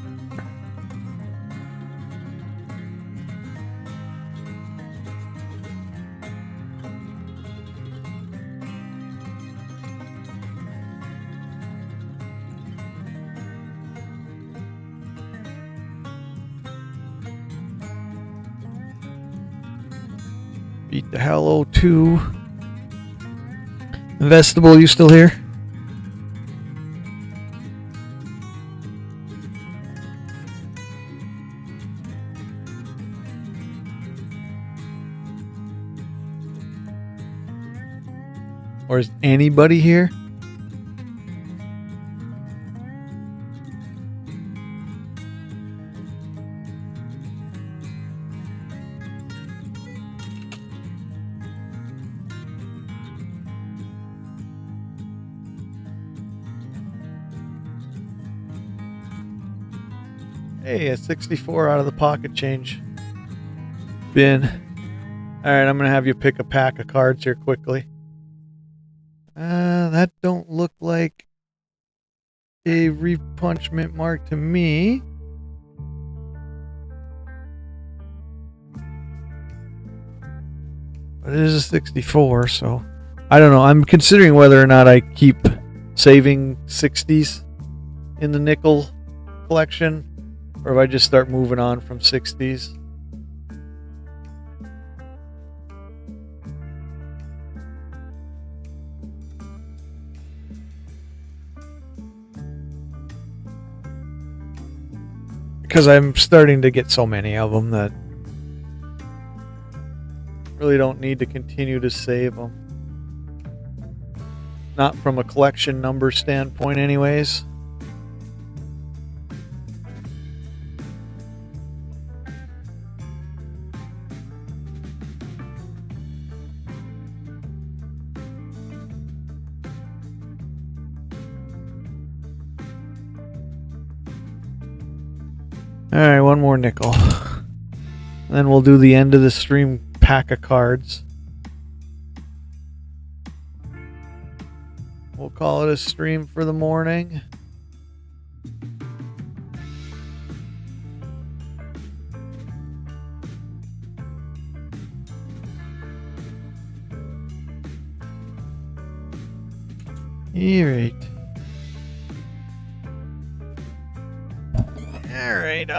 Beat the hello to Investable. You still here? Or is anybody here? Hey, a 64 out of the pocket change bin. All right, I'm going to have you pick a pack of cards here quickly. That don't look like a repunchment mark to me. But it is a 64, so I don't know. I'm considering whether or not I keep saving 60s in the nickel collection, or if I just start moving on from 60s. Because I'm starting to get so many of them that really don't need to continue to save them. Not from a collection number standpoint anyways. Alright, one more nickel. Then we'll do the end of the stream pack of cards. We'll call it a stream for the morning. Alright. Alright.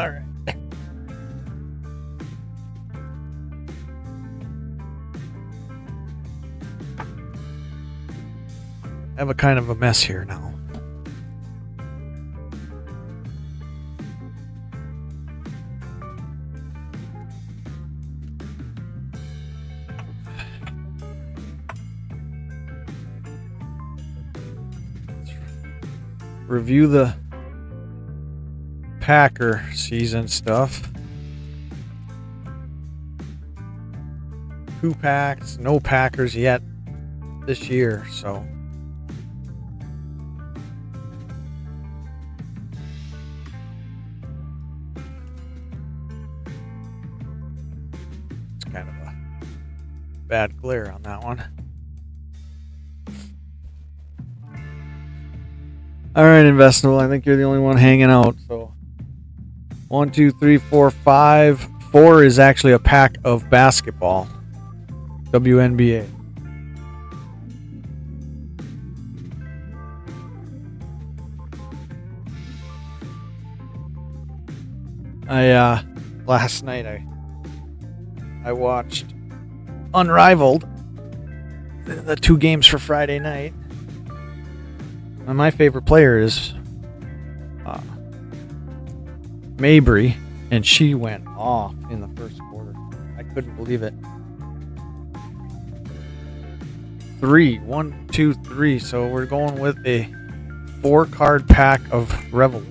I have a kind of a mess here now. Review the Packer season stuff. 2 packs, no Packers yet this year, so it's kind of a bad glare on that one. All right, Investable, I think you're the only one hanging out, so 1, 2, 3, 4, 5. 4 is actually a pack of basketball. WNBA. Last night I watched Unrivaled, the 2 games for Friday night. And my favorite player is Mabry, and she went off in the first quarter. I couldn't believe it. 3, 1, 2, 3. So we're going with a 4-card pack of Revel.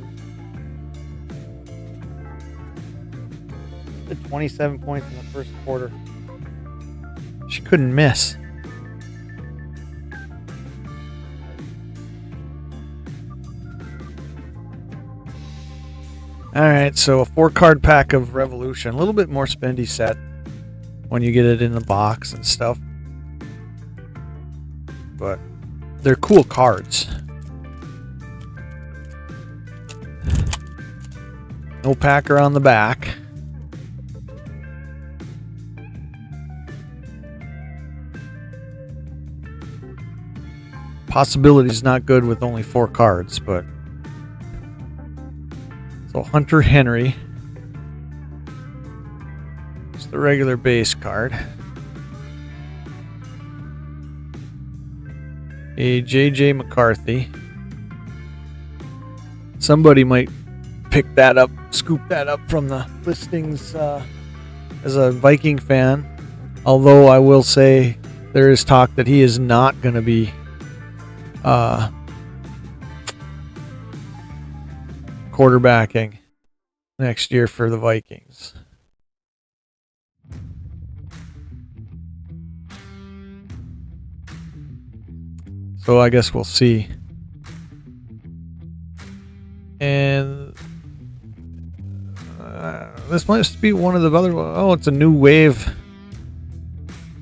27 points in the first quarter. She couldn't miss. Alright, so a 4-card pack of Revolution. A little bit more spendy set. when you get it in the box and stuff. But they're cool cards. No packer on the back. Possibility is not good with only 4 cards, but so Hunter Henry. It's the regular base card. A J.J. McCarthy. Somebody might pick that up, scoop that up from the listings as a Viking fan. Although I will say there is talk that he is not going to be quarterbacking next year for the Vikings. So I guess we'll see. And this must be one of the other. Oh, it's a new wave.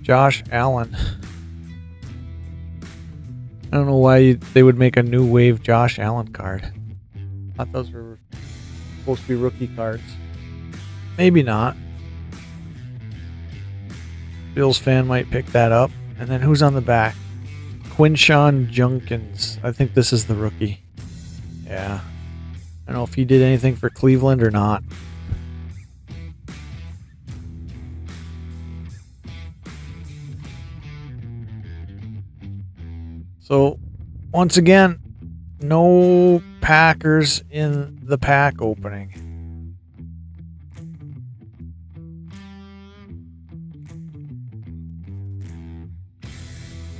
Josh Allen. I don't know why they would make a new wave Josh Allen card. I thought those were supposed to be rookie cards. Maybe not. Bills fan might pick that up. And then who's on the back? Quinshawn Junkins. I think this is the rookie. Yeah. I don't know if he did anything for Cleveland or not. So, once again, no Packers in the pack opening.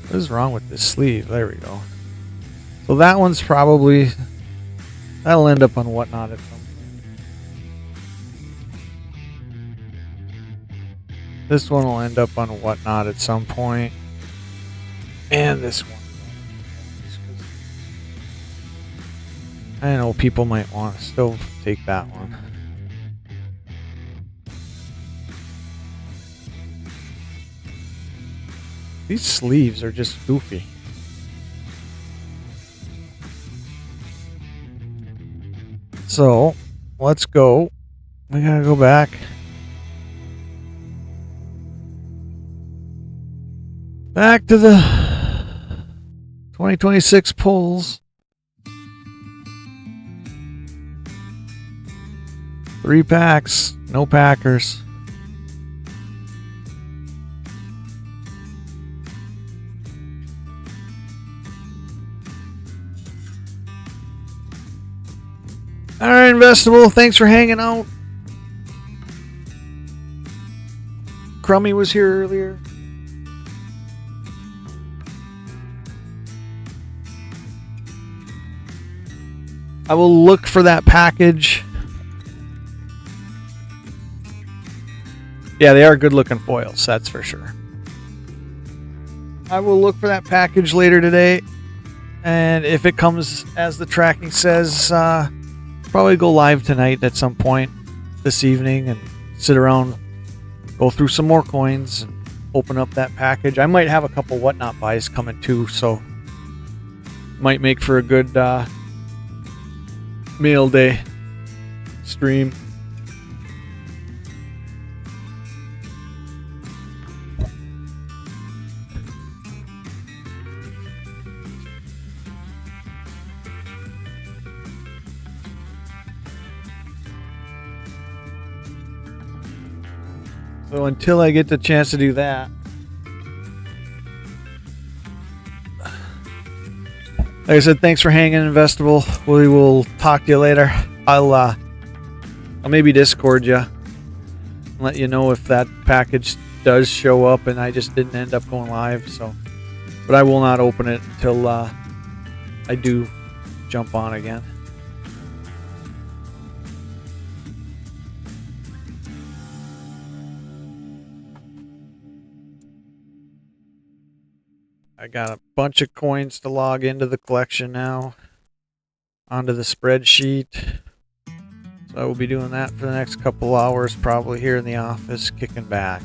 What is wrong with this sleeve? There we go. So that one's probably... That'll end up on Whatnot at some point. This one will end up on Whatnot at some point. And this one. I know people might want to still take that one. These sleeves are just goofy. So, let's go. We gotta go back. Back to the 2026 polls. 3 packs, no Packers. All right, Investable, thanks for hanging out. Crummy was here earlier. I will look for that package. Yeah, they are good looking foils, that's for sure. I will look for that package later today. And if it comes as the tracking says, probably go live tonight at some point this evening and sit around, go through some more coins and open up that package. I might have a couple Whatnot buys coming too, so might make for a good mail day stream. So until I get the chance to do that, like I said, thanks for hanging, Investable. We will talk to you later. I'll maybe Discord you and let you know if that package does show up and I just didn't end up going live. So, but I will not open it until I do jump on again. I got a bunch of coins to log into the collection now, onto the spreadsheet. So I will be doing that for the next couple hours, probably here in the office, kicking back.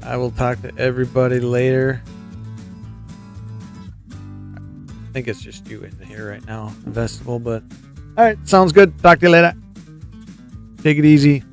I will talk to everybody later. I think it's just you in here right now, the festival, but all right, sounds good. Talk to you later. Take it easy.